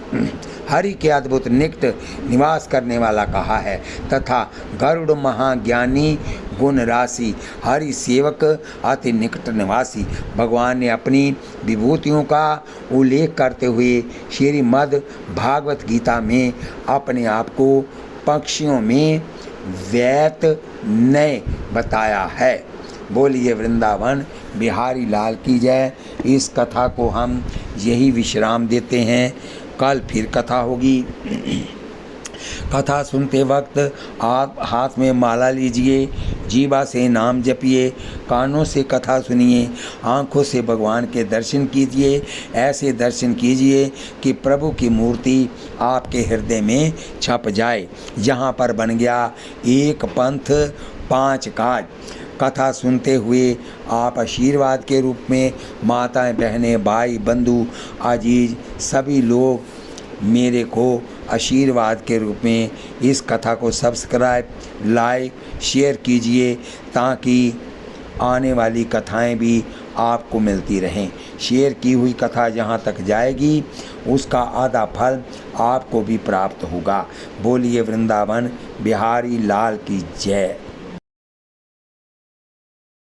हरि के अद्भुत निकट निवास करने वाला कहा है तथा गरुड़ महाज्ञानी गुण राशि हरि सेवक अति निकट निवासी। भगवान ने अपनी विभूतियों का उल्लेख करते हुए श्रीमद् भागवत गीता में अपने आप को पक्षियों में वैत नय बताया है। बोलिए वृंदावन बिहारी लाल की जय। इस कथा को हम यही विश्राम देते हैं, कल फिर कथा होगी। कथा सुनते वक्त आप हाथ में माला लीजिए, जीवा से नाम जपिए, कानों से कथा सुनिए, आँखों से भगवान के दर्शन कीजिए। ऐसे दर्शन कीजिए कि प्रभु की मूर्ति आपके हृदय में छप जाए। यहाँ पर बन गया एक पंथ 5 काज। कथा सुनते हुए आप आशीर्वाद के रूप में माताएं, बहनें, भाई, बंधु, अजीज सभी लोग मेरे को आशीर्वाद के रूप में इस कथा को सब्सक्राइब, लाइक, शेयर कीजिए ताकि आने वाली कथाएं भी आपको मिलती रहें। शेयर की हुई कथा जहां तक जाएगी उसका आधा फल आपको भी प्राप्त होगा। बोलिए वृंदावन बिहारी लाल की जय।